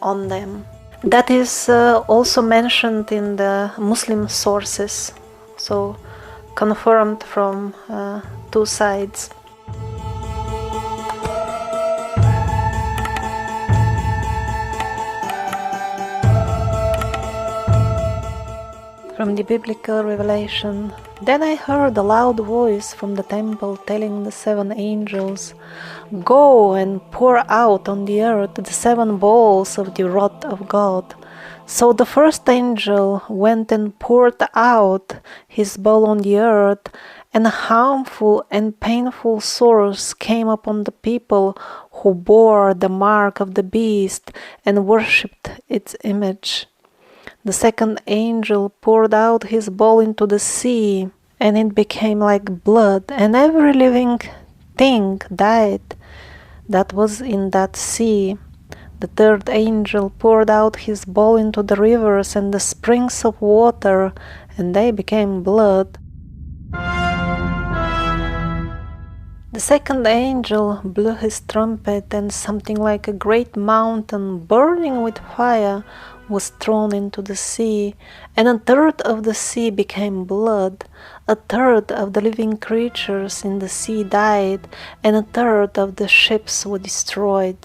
on them. That is also mentioned in the Muslim sources, so confirmed from 2 sides. From the biblical revelation, then I heard a loud voice from the temple telling the 7 angels, "Go and pour out on the earth the 7 bowls of the wrath of God." So the first angel went and poured out his bowl on the earth, and harmful and painful sores came upon the people who bore the mark of the beast and worshipped its image. The second angel poured out his bowl into the sea, and it became like blood, and every living thing died that was in that sea. The third angel poured out his bowl into the rivers and the springs of water, and they became blood. The second angel blew his trumpet, and something like a great mountain burning with fire was thrown into the sea, and a third of the sea became blood. A third of the living creatures in the sea died, and a third of the ships were destroyed.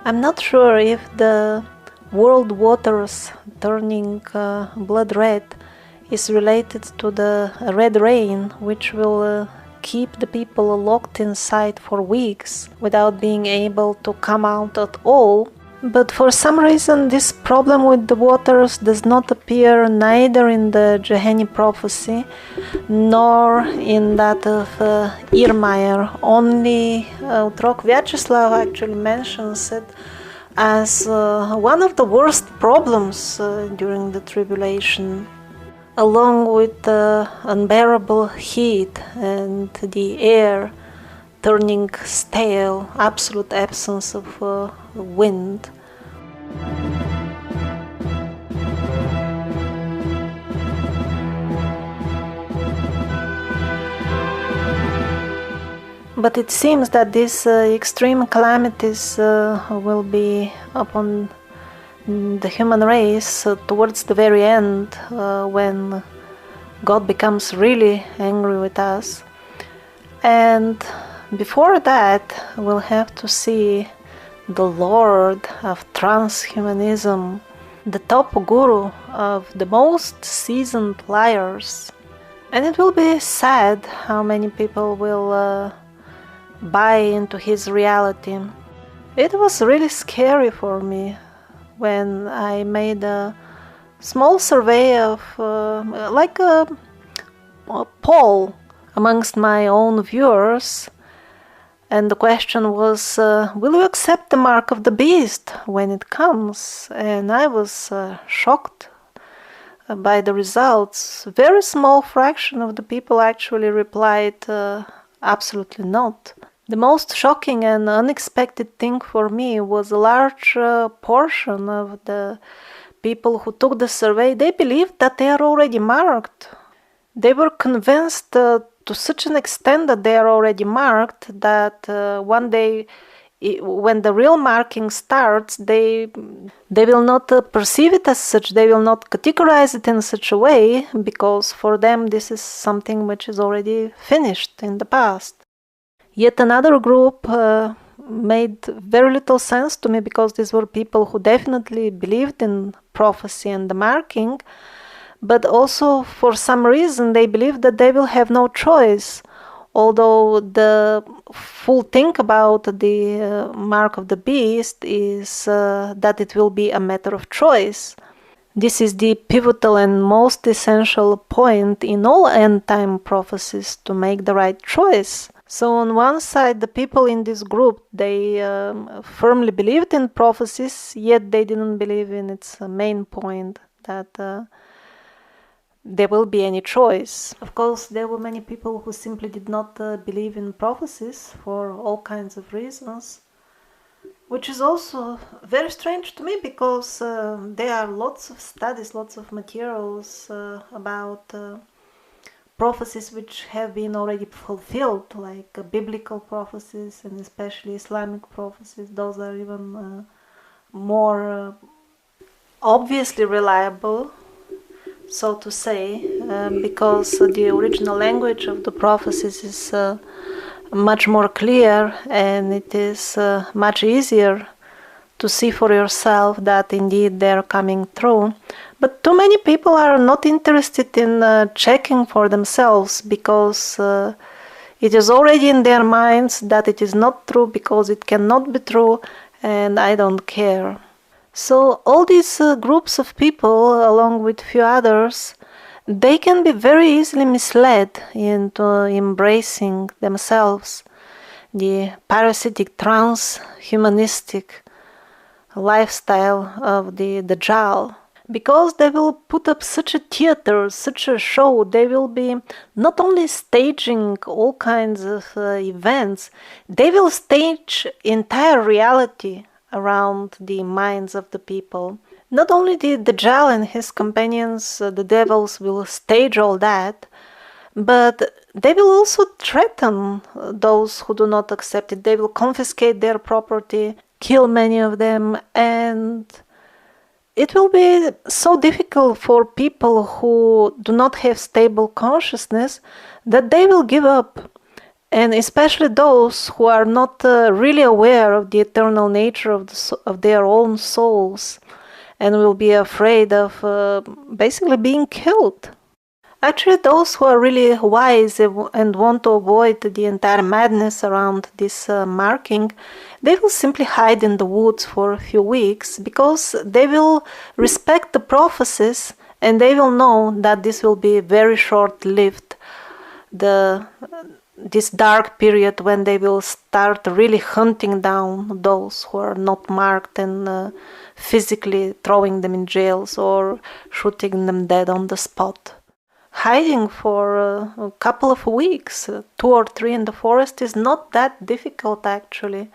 I'm not sure if the world waters turning blood red is related to the red rain, which will keep the people locked inside for weeks without being able to come out at all. But for some reason this problem with the waters does not appear neither in the Johannine prophecy nor in that of Irmaier. Only Otrok Vyacheslav actually mentions it as one of the worst problems during the tribulation, along with the unbearable heat and the air turning stale, absolute absence of wind. But it seems that these extreme calamities will be upon the human race towards the very end, when God becomes really angry with us. And before that, we'll have to see the Lord of transhumanism, the top guru of the most seasoned liars. And it will be sad how many people will buy into his reality. It was really scary for me when I made a small survey of like a poll amongst my own viewers, and the question was, will you accept the mark of the beast when it comes? And I was shocked by the results. A very small fraction of the people actually replied absolutely not. The most shocking and unexpected thing for me was a large portion of the people who took the survey. They believed that they are already marked. They were convinced to such an extent that they are already marked that one day when the real marking starts, they will not perceive it as such. They will not categorize it in such a way, because for them this is something which is already finished in the past. Yet another group made very little sense to me, because these were people who definitely believed in prophecy and the marking, but also for some reason they believed that they will have no choice. Although the full thing about the mark of the beast is that it will be a matter of choice. This is the pivotal and most essential point in all end-time prophecies, to make the right choice. So on one side, the people in this group, they firmly believed in prophecies, yet they didn't believe in its main point, that there will be any choice. Of course, there were many people who simply did not believe in prophecies for all kinds of reasons, which is also very strange to me, because there are lots of studies, lots of materials about prophecies which have been already fulfilled, like biblical prophecies and especially Islamic prophecies. Those are even more obviously reliable, so to say, because the original language of the prophecies is much more clear, and it is much easier to see for yourself that indeed they're coming true. But too many people are not interested in checking for themselves, because it is already in their minds that it is not true, because it cannot be true, and I don't care. So all these groups of people, along with few others, they can be very easily misled into embracing themselves the parasitic trans-humanistic lifestyle of the Dajjal, because they will put up such a theater, such a show. They will be not only staging all kinds of events, they will stage entire reality around the minds of the people. Not only the Dajjal and his companions, the devils, will stage all that, but they will also threaten those who do not accept it. They will confiscate their property, kill many of them, and it will be so difficult for people who do not have stable consciousness that they will give up. And especially those who are not really aware of the eternal nature of their own souls, and will be afraid of basically being killed. Actually, those who are really wise and want to avoid the entire madness around this marking, they will simply hide in the woods for a few weeks, because they will respect the prophecies, and they will know that this will be very short-lived. This dark period when they will start really hunting down those who are not marked, and physically throwing them in jails or shooting them dead on the spot. Hiding for a couple of weeks, 2 or 3 in the forest, is not that difficult actually.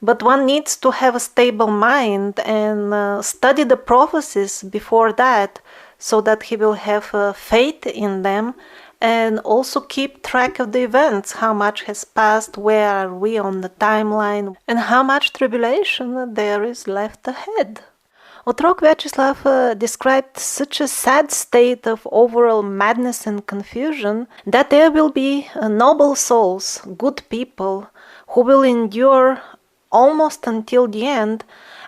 But one needs to have a stable mind and study the prophecies before that, so that he will have faith in them, and also keep track of the events, how much has passed, where are we on the timeline, and how much tribulation there is left ahead. Otrok Vyacheslav described such a sad state of overall madness and confusion that there will be noble souls, good people, who will endure almost until the end,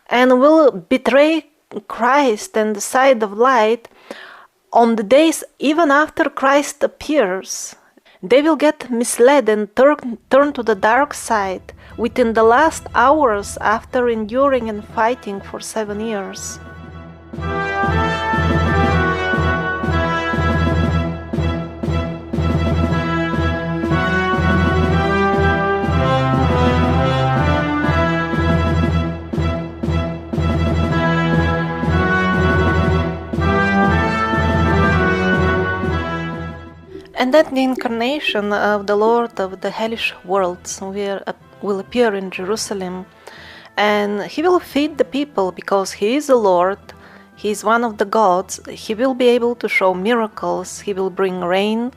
and will betray Christ and the side of light on the days even after Christ appears. They will get misled and turn to the dark side within the last hours after enduring and fighting for 7 years. And then the incarnation of the Lord of the hellish worlds will appear in Jerusalem, and he will feed the people, because he is the Lord, he is one of the gods. He will be able to show miracles, he will bring rain,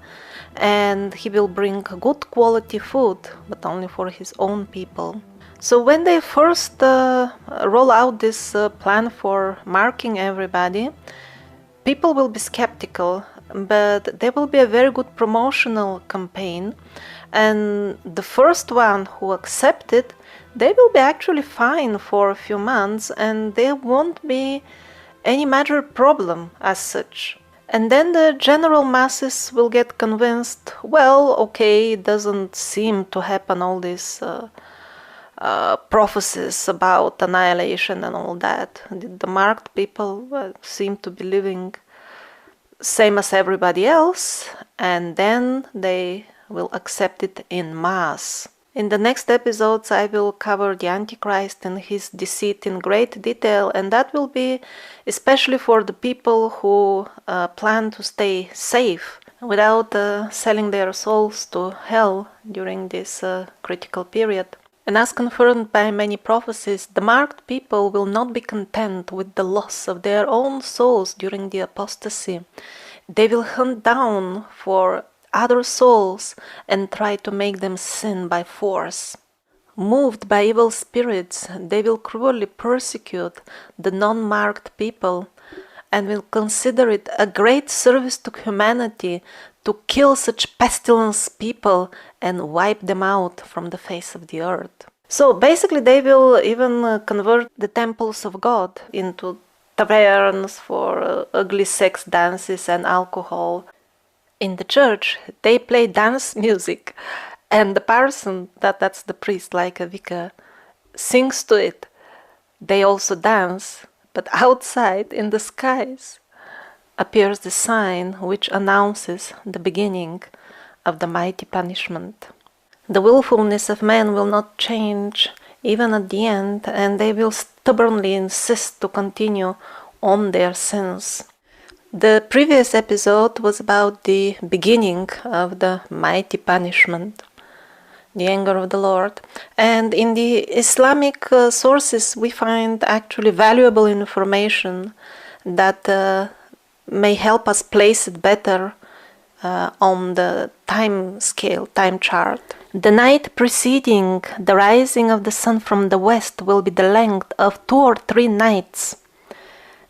and he will bring good quality food, but only for his own people. So when they first roll out this plan for marking everybody, people will be skeptical, but there will be a very good promotional campaign, and the first one who accept it, they will be actually fine for a few months, and there won't be any major problem as such. And then the general masses will get convinced, well, okay, it doesn't seem to happen, all these prophecies about annihilation and all that. The marked people seem to be living same as everybody else, and then they will accept it in mass. In the next episodes, I will cover the Antichrist and his deceit in great detail, and that will be especially for the people who plan to stay safe without selling their souls to hell during this critical period. And as confirmed by many prophecies, the marked people will not be content with the loss of their own souls during the apostasy. They will hunt down for other souls and try to make them sin by force. Moved by evil spirits, they will cruelly persecute the non-marked people and will consider it a great service to humanity to kill such pestilence people and wipe them out from the face of the earth. So basically they will even convert the temples of God into taverns for ugly sex dances and alcohol. In the church, they play dance music, and the parson, that's the priest, like a vicar, sings to it. They also dance, but outside, in the skies, appears the sign which announces the beginning of the mighty punishment. The willfulness of men will not change even at the end, and they will stubbornly insist to continue on their sins. The previous episode was about the beginning of the mighty punishment, the anger of the Lord. And in the Islamic sources, we find actually valuable information that may help us place it better on the time scale, time chart. The night preceding the rising of the sun from the west will be the length of 2 or 3 nights.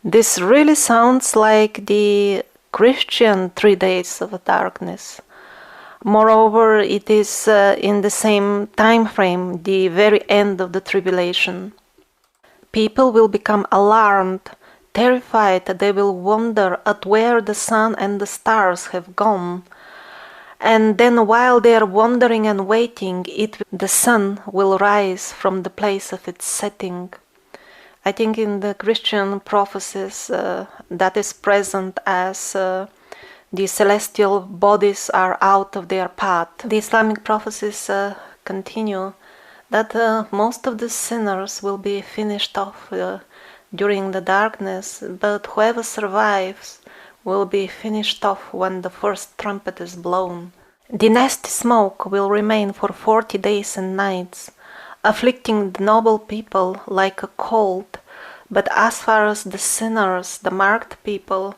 This really sounds like the Christian 3 days of darkness. Moreover, it is in the same time frame, the very end of the tribulation. People will become alarmed, terrified. They will wonder at where the sun and the stars have gone. And then while they are wondering and waiting, the sun will rise from the place of its setting. I think in the Christian prophecies that is present as the celestial bodies are out of their path. The Islamic prophecies continue that most of the sinners will be finished off during the darkness, but whoever survives will be finished off when the first trumpet is blown. The nasty smoke will remain for 40 days and nights, afflicting the noble people like a cold, but as far as the sinners, the marked people,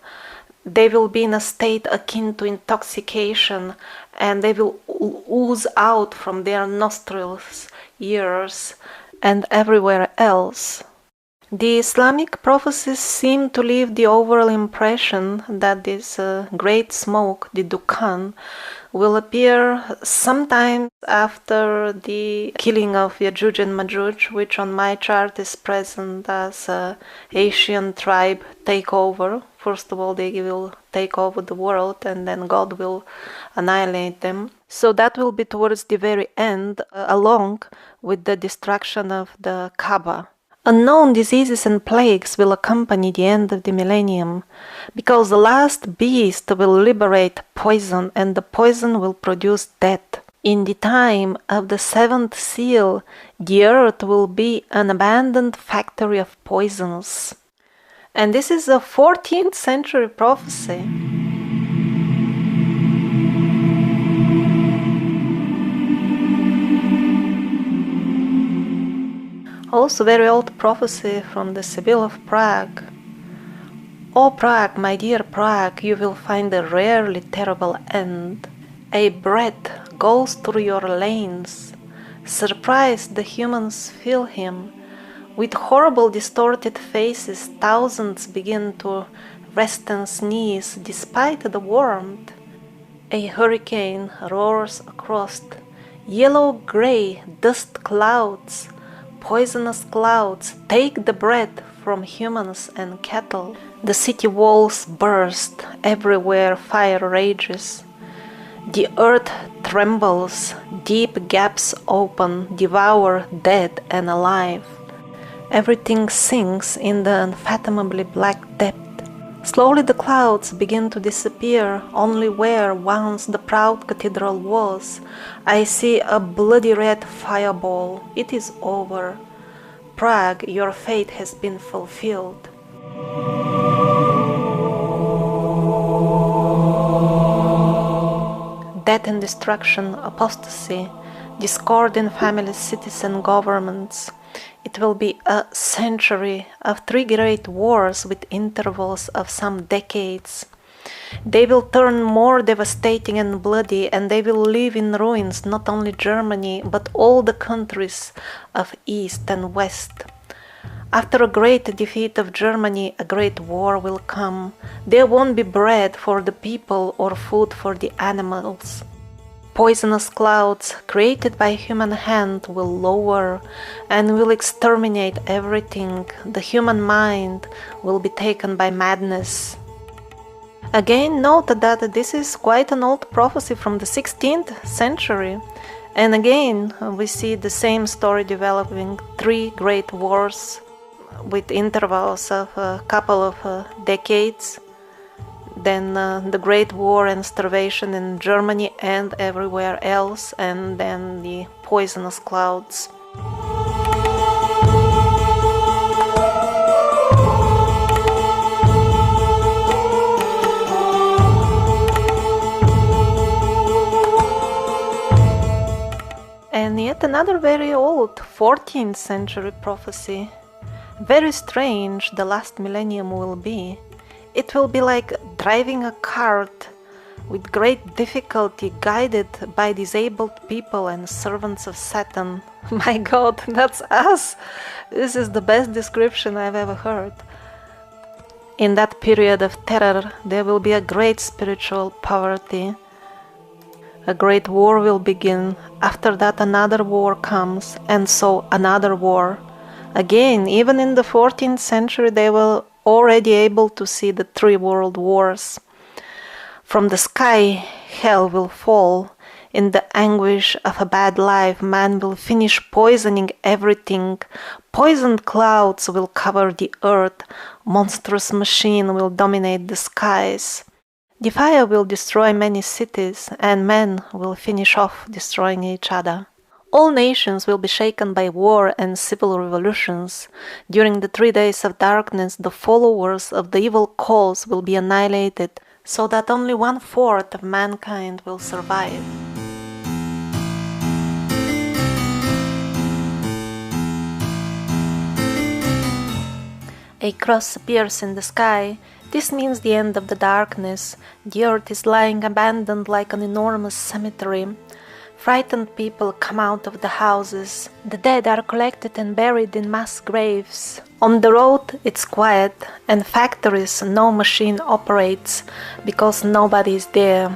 they will be in a state akin to intoxication, and they will ooze out from their nostrils, ears, and everywhere else. The Islamic prophecies seem to leave the overall impression that this great smoke, the Dukhan, will appear sometime after the killing of Yajuj and Majuj, which on my chart is present as Asian tribe takeover. First of all, they will take over the world, and then God will annihilate them. So that will be towards the very end, along with the destruction of the Kaaba. Unknown diseases and plagues will accompany the end of the millennium, because the last beast will liberate poison, and the poison will produce death. In the time of the 7th seal, the earth will be an abandoned factory of poisons. And this is a 14th century prophecy. Also very old prophecy from the Sibyl of Prague. O Prague, my dear Prague, you will find a rarely terrible end. A breath goes through your lanes. Surprised, the humans feel him. With horrible distorted faces, thousands begin to rest and sneeze despite the warmth. A hurricane roars across. Yellow-gray dust clouds, poisonous clouds, take the breath from humans and cattle. The city walls burst, everywhere fire rages. The earth trembles, deep gaps open, devour dead and alive. Everything sinks in the unfathomably black depth. Slowly the clouds begin to disappear, only where once the proud cathedral was. I see a bloody red fireball. It is over. Prague, your fate has been fulfilled. Death and destruction, apostasy, discord in families, cities and governments. It will be a century of 3 great wars with intervals of some decades. They will turn more devastating and bloody, and they will leave in ruins not only Germany, but all the countries of East and West. After a great defeat of Germany, a great war will come. There won't be bread for the people or food for the animals. Poisonous clouds created by human hand will lower and will exterminate everything. The human mind will be taken by madness. Again, note that this is quite an old prophecy from the 16th century. And again, we see the same story developing, 3 great wars with intervals of a couple of decades. Then the Great War and starvation in Germany and everywhere else, and then the poisonous clouds. And yet another very old 14th century prophecy. Very strange the last millennium will be. It will be like driving a cart with great difficulty, guided by disabled people and servants of Satan. My God, that's us! This is the best description I've ever heard. In that period of terror, there will be a great spiritual poverty. A great war will begin. After that, another war comes, and so another war. Again, even in the 14th century, they were already able to see the 3 world wars. From the sky, hell will fall. In the anguish of a bad life, man will finish poisoning everything. Poisoned clouds will cover the earth. Monstrous machine will dominate the skies. The fire will destroy many cities, and men will finish off destroying each other. All nations will be shaken by war and civil revolutions. During the 3 days of darkness, the followers of the evil cause will be annihilated, so that only 1/4 of mankind will survive. A cross appears in the sky. This means the end of the darkness. The earth is lying abandoned like an enormous cemetery. Frightened people come out of the houses. The dead are collected and buried in mass graves. On the road, it's quiet, and factories no machine operates because nobody is there.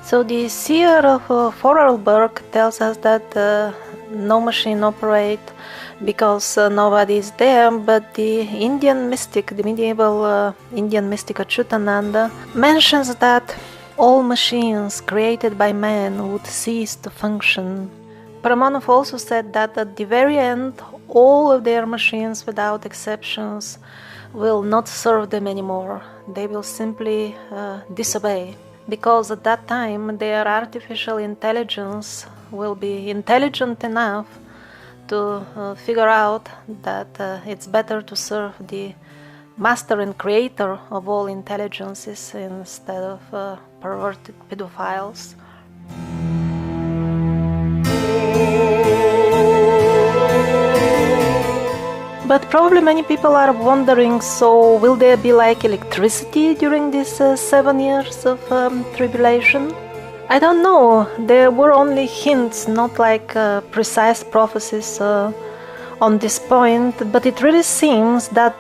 So the seer of Vorarlberg tells us that no machine operates because nobody is there, but the Indian mystic, the medieval Indian mystic Achyutananda, mentions that all machines created by man would cease to function. Paramonov also said that at the very end, all of their machines, without exceptions, will not serve them anymore. They will simply disobey, because at that time their artificial intelligence will be intelligent enough to figure out that it's better to serve the master and creator of all intelligences instead of perverted pedophiles. But probably many people are wondering, so will there be like electricity during these 7 years of tribulation? I don't know. There were only hints, not like precise prophecies on this point, but it really seems that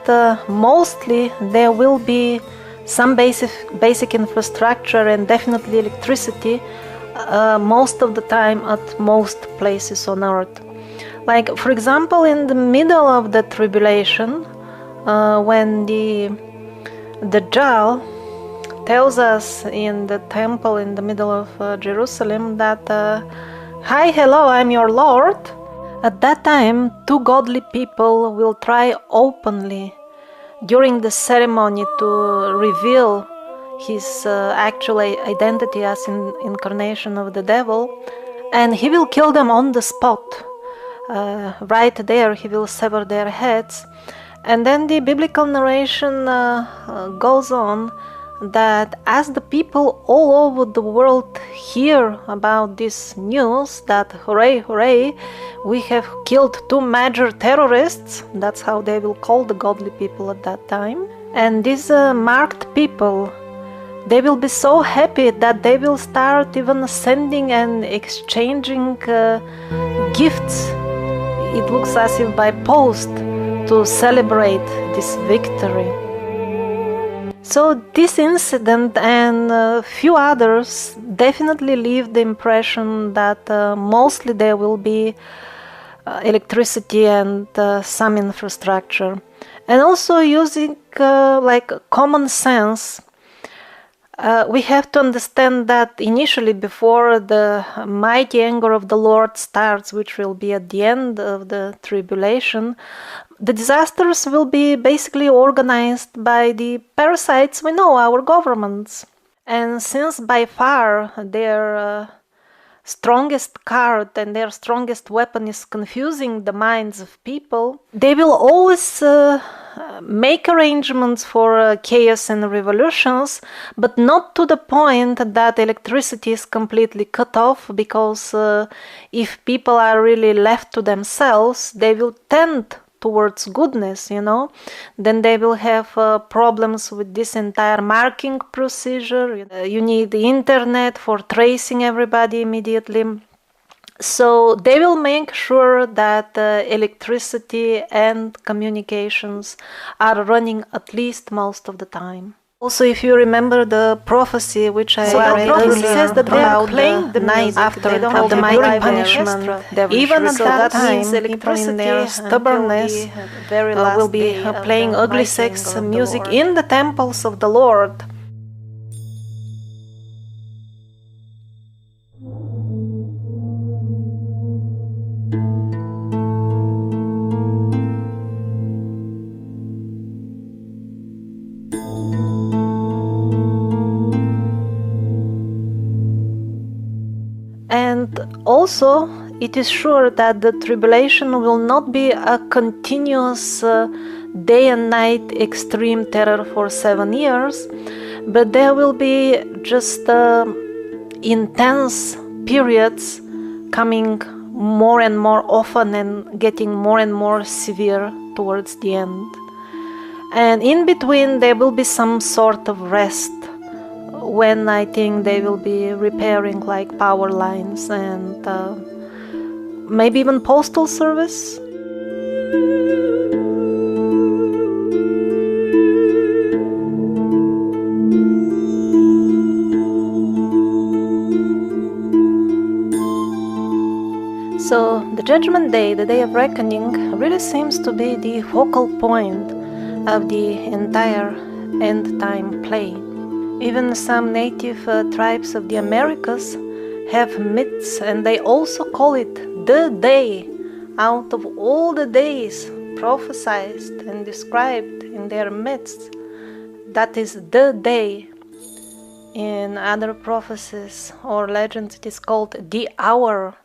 mostly there will be some basic infrastructure and definitely electricity most of the time at most places on earth. Like, for example, in the middle of the tribulation, when the Dajjal tells us in the temple in the middle of Jerusalem that, hi, hello, I'm your Lord. At that time, two godly people will try openly during the ceremony to reveal his actual identity as incarnation of the devil, and he will kill them on the spot. Right there, he will sever their heads. And then the biblical narration goes on that as the people all over the world hear about this news that hooray, hooray, we have killed two major terrorists, that's how they will call the godly people at that time. And these marked people, they will be so happy that they will start even sending and exchanging gifts. It looks as if by post to celebrate this victory. So this incident and a few others definitely leave the impression that mostly there will be electricity and some infrastructure. And also using like common sense, we have to understand that initially, before the mighty anger of the Lord starts, which will be at the end of the tribulation, the disasters will be basically organized by the parasites we know, our governments. And since by far their strongest card and their strongest weapon is confusing the minds of people, they will always make arrangements for chaos and revolutions, but not to the point that electricity is completely cut off, because if people are really left to themselves, they will tend towards goodness, then they will have problems with this entire marking procedure. You need the internet for tracing everybody immediately. So they will make sure that electricity and communications are running at least most of the time. Also, if you remember the prophecy which I read earlier, says that they are playing the night after the mighty punishment. Even at that time, electricity in their stubbornness will be playing ugly sex music in the temples of the Lord. And also, it is sure that the tribulation will not be a continuous day and night extreme terror for 7 years, but there will be just intense periods coming more and more often and getting more and more severe towards the end. And in between there will be some sort of rest, when I think they will be repairing like power lines and maybe even postal service. So the Judgment Day, the Day of Reckoning, really seems to be the focal point of the entire end time play. Even some native tribes of the Americas have myths, and they also call it the day out of all the days prophesied and described in their myths. That is the day. In other prophecies or legends, it is called the hour.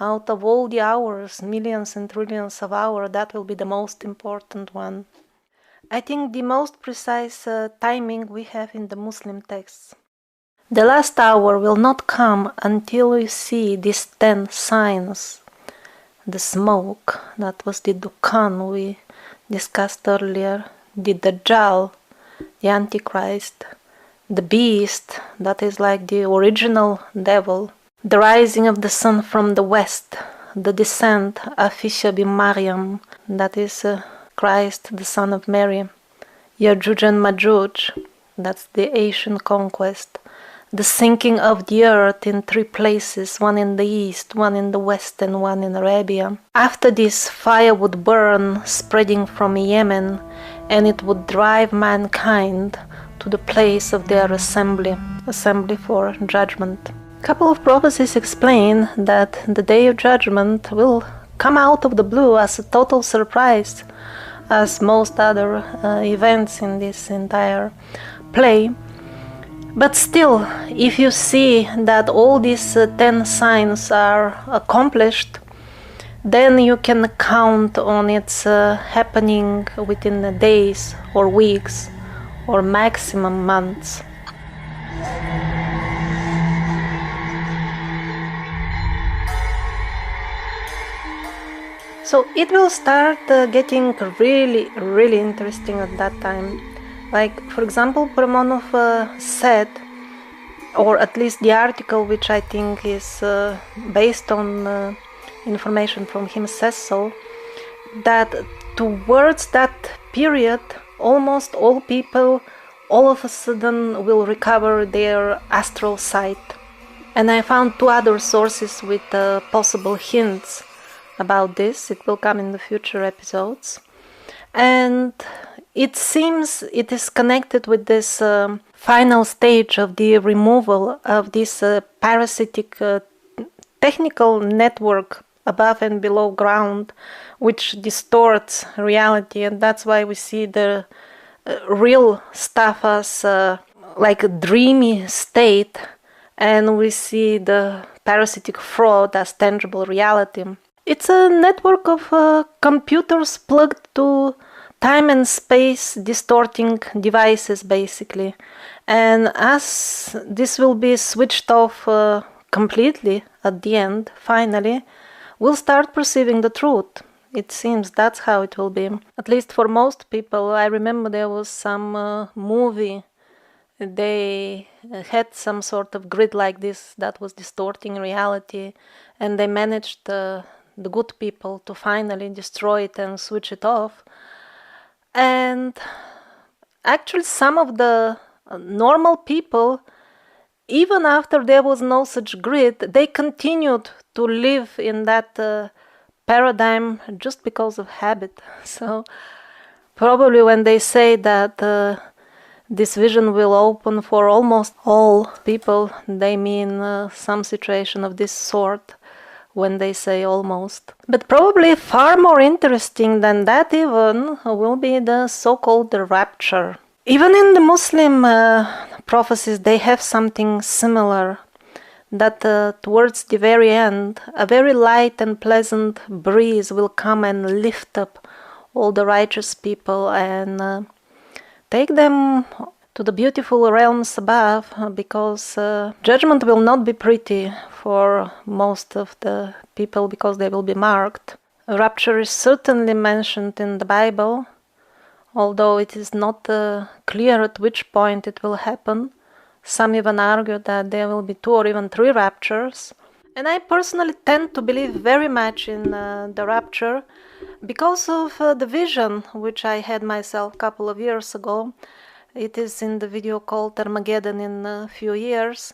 Out of all the hours, millions and trillions of hours, that will be the most important one. I think the most precise timing we have in the Muslim texts. The last hour will not come until we see these 10 signs. The smoke, that was the Dukhan we discussed earlier, the Dajjal, the Antichrist, the beast, that is like the original devil, the rising of the sun from the west, the descent of Isha bin Maryam, that is Christ, the son of Mary, Yajuj and Majuj, that's the Asian conquest, the sinking of the earth in 3 places, one in the east, one in the west, and one in Arabia. After this, fire would burn, spreading from Yemen, and it would drive mankind to the place of their assembly for judgment. A couple of prophecies explain that the day of judgment will come out of the blue as a total surprise, as most other events in this entire play. But still, if you see that all these 10 signs are accomplished, then you can count on its happening within the days or weeks or maximum months. So it will start getting really interesting at that time. Like, for example, Paramonov said, or at least the article, which I think is based on information from him, says so, that towards that period, almost all people all of a sudden will recover their astral sight. And I found 2 other sources with possible hints about this. It will come in the future episodes. And it seems it is connected with this final stage of the removal of this parasitic technical network above and below ground, which distorts reality. And that's why we see the real stuff as like a dreamy state, and we see the parasitic fraud as tangible reality. It's a network of computers plugged to time and space distorting devices, basically. And as this will be switched off completely at the end, finally, we'll start perceiving the truth. It seems that's how it will be. At least for most people. I remember there was some movie. They had some sort of grid like this that was distorting reality, and they managed the good people to finally destroy it and switch it off. And actually some of the normal people, even after there was no such grid, they continued to live in that paradigm just because of habit. So probably when they say that this vision will open for almost all people, they mean some situation of this sort when they say almost. But probably far more interesting than that even will be the so-called rapture. Even in the Muslim prophecies, they have something similar, that towards the very end, a very light and pleasant breeze will come and lift up all the righteous people and take them to the beautiful realms above, because judgment will not be pretty for most of the people, because they will be marked. Rapture is certainly mentioned in the Bible, although it is not clear at which point it will happen. Some even argue that there will be 2 or even 3 raptures. And I personally tend to believe very much in the rapture because of the vision which I had myself a couple of years ago. It is in the video called Armageddon in a few years.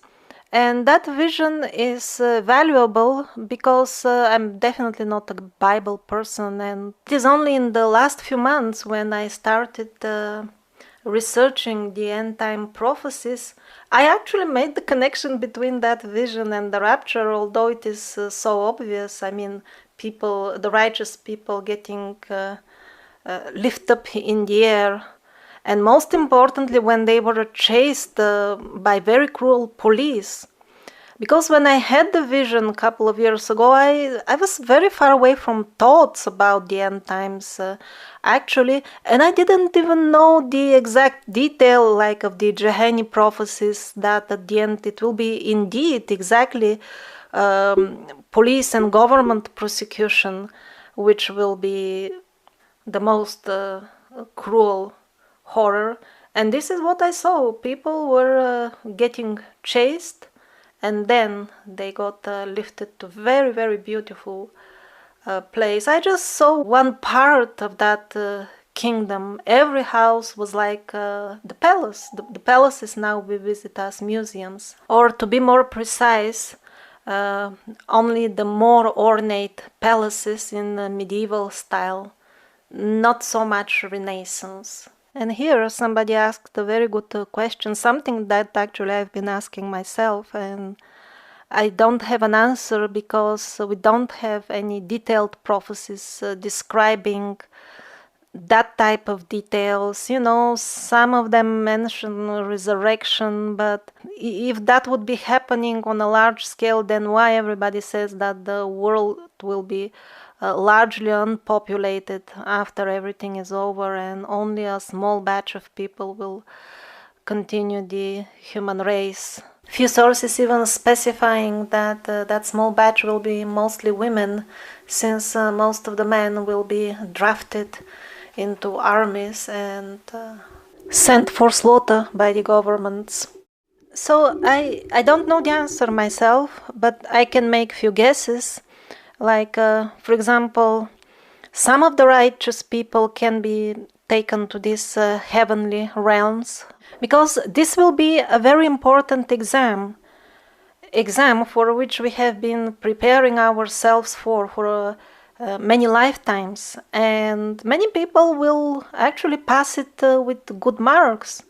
And that vision is valuable because I'm definitely not a Bible person, and it is only in the last few months when I started researching the end-time prophecies, I actually made the connection between that vision and the rapture, although it is so obvious. I mean, people, the righteous people getting lifted up in the air. And most importantly, when they were chased by very cruel police. Because when I had the vision a couple of years ago, I was very far away from thoughts about the end times, actually. And I didn't even know the exact detail, like of the Johani prophecies, that at the end it will be indeed exactly police and government prosecution, which will be the most cruel horror, And this is what I saw. People were getting chased, and then they got lifted to very, very beautiful place. I just saw one part of that kingdom. Every house was like the palace. The palaces now we visit as museums. Or to be more precise, only the more ornate palaces in the medieval style, not so much Renaissance. And here somebody asked a very good question, something that actually I've been asking myself, and I don't have an answer because we don't have any detailed prophecies describing that type of details. You know, some of them mention resurrection, but if that would be happening on a large scale, then why everybody says that the world will be largely unpopulated after everything is over and only a small batch of people will continue the human race? Few sources even specifying that that small batch will be mostly women, since most of the men will be drafted into armies and sent for slaughter by the governments. So I don't know the answer myself, but I can make few guesses. Like, for example, some of the righteous people can be taken to these heavenly realms, because this will be a very important exam for which we have been preparing ourselves for many lifetimes, and many people will actually pass it with good marks.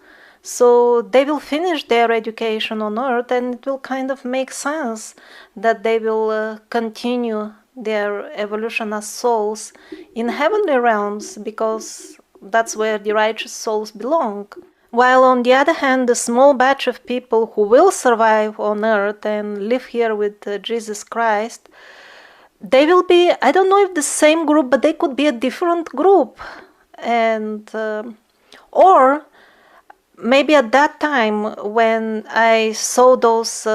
So they will finish their education on earth, and it will kind of make sense that they will continue their evolution as souls in heavenly realms, because that's where the righteous souls belong. While on the other hand, the small batch of people who will survive on earth and live here with Jesus Christ, they will be, I don't know if the same group, but they could be a different group. And or maybe at that time when I saw those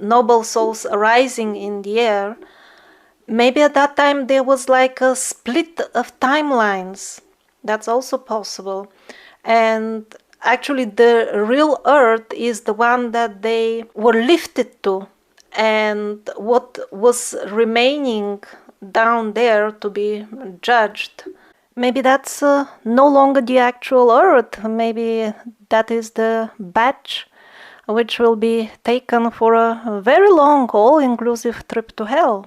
noble souls arising in the air, maybe at that time there was like a split of timelines. That's also possible. And actually the real earth is the one that they were lifted to, and what was remaining down there to be judged, maybe that's no longer the actual earth. Maybe that is the batch which will be taken for a very long all-inclusive trip to hell.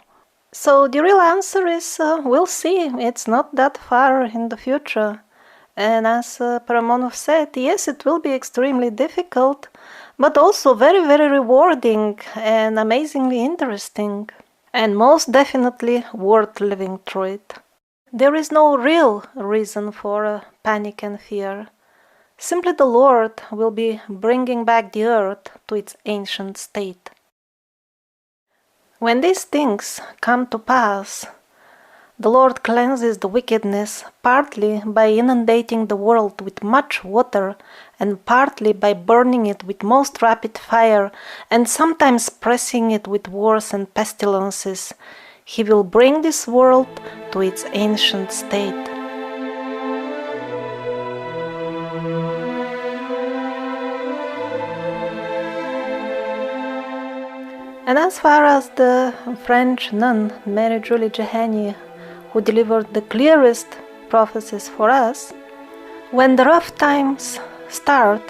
So the real answer is we'll see. It's not that far in the future. And as Paramonov said, yes, it will be extremely difficult, but also very, very rewarding and amazingly interesting, and most definitely worth living through it. There is no real reason for panic and fear. Simply the Lord will be bringing back the earth to its ancient state. When these things come to pass, the Lord cleanses the wickedness partly by inundating the world with much water, and partly by burning it with most rapid fire, and sometimes pressing it with wars and pestilences. He will bring this world to its ancient state. And as far as the French nun Marie-Julie Jehani, who delivered the clearest prophecies for us, when the rough times start,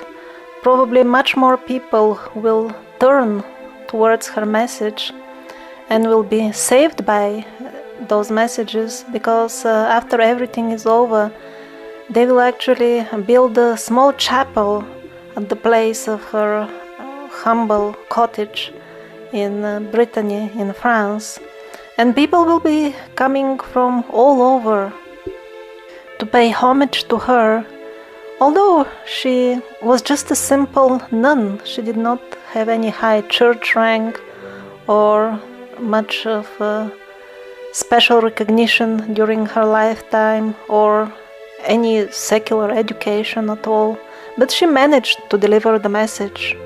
probably much more people will turn towards her message and will be saved by those messages, because after everything is over, they will actually build a small chapel at the place of her humble cottage in Brittany, in France. And people will be coming from all over to pay homage to her. Although she was just a simple nun, she did not have any high church rank or much of special recognition during her lifetime or any secular education at all, but she managed to deliver the message.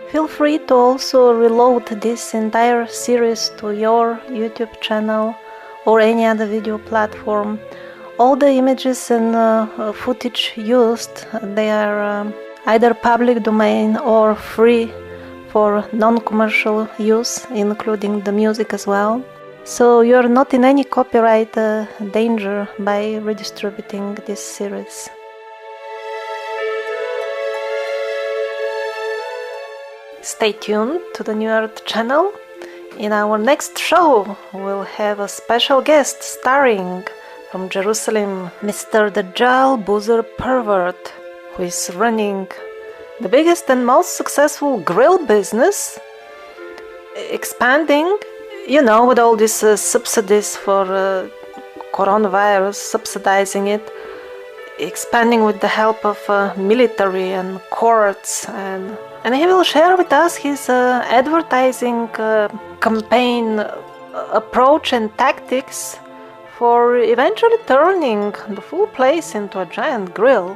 Feel free to also reload this entire series to your YouTube channel or any other video platform, All the images and footage used, they are either public domain or free for non-commercial use, including the music as well. So you're not in any copyright danger by redistributing this series. Stay tuned to the New Earth channel. In our next show, we'll have a special guest starring from Jerusalem, Mr. Dajjal Boozer Pervert, who is running the biggest and most successful grill business, expanding, with all these subsidies for coronavirus, subsidizing it, expanding with the help of military and courts, and he will share with us his advertising campaign approach and tactics for eventually turning the full place into a giant grill.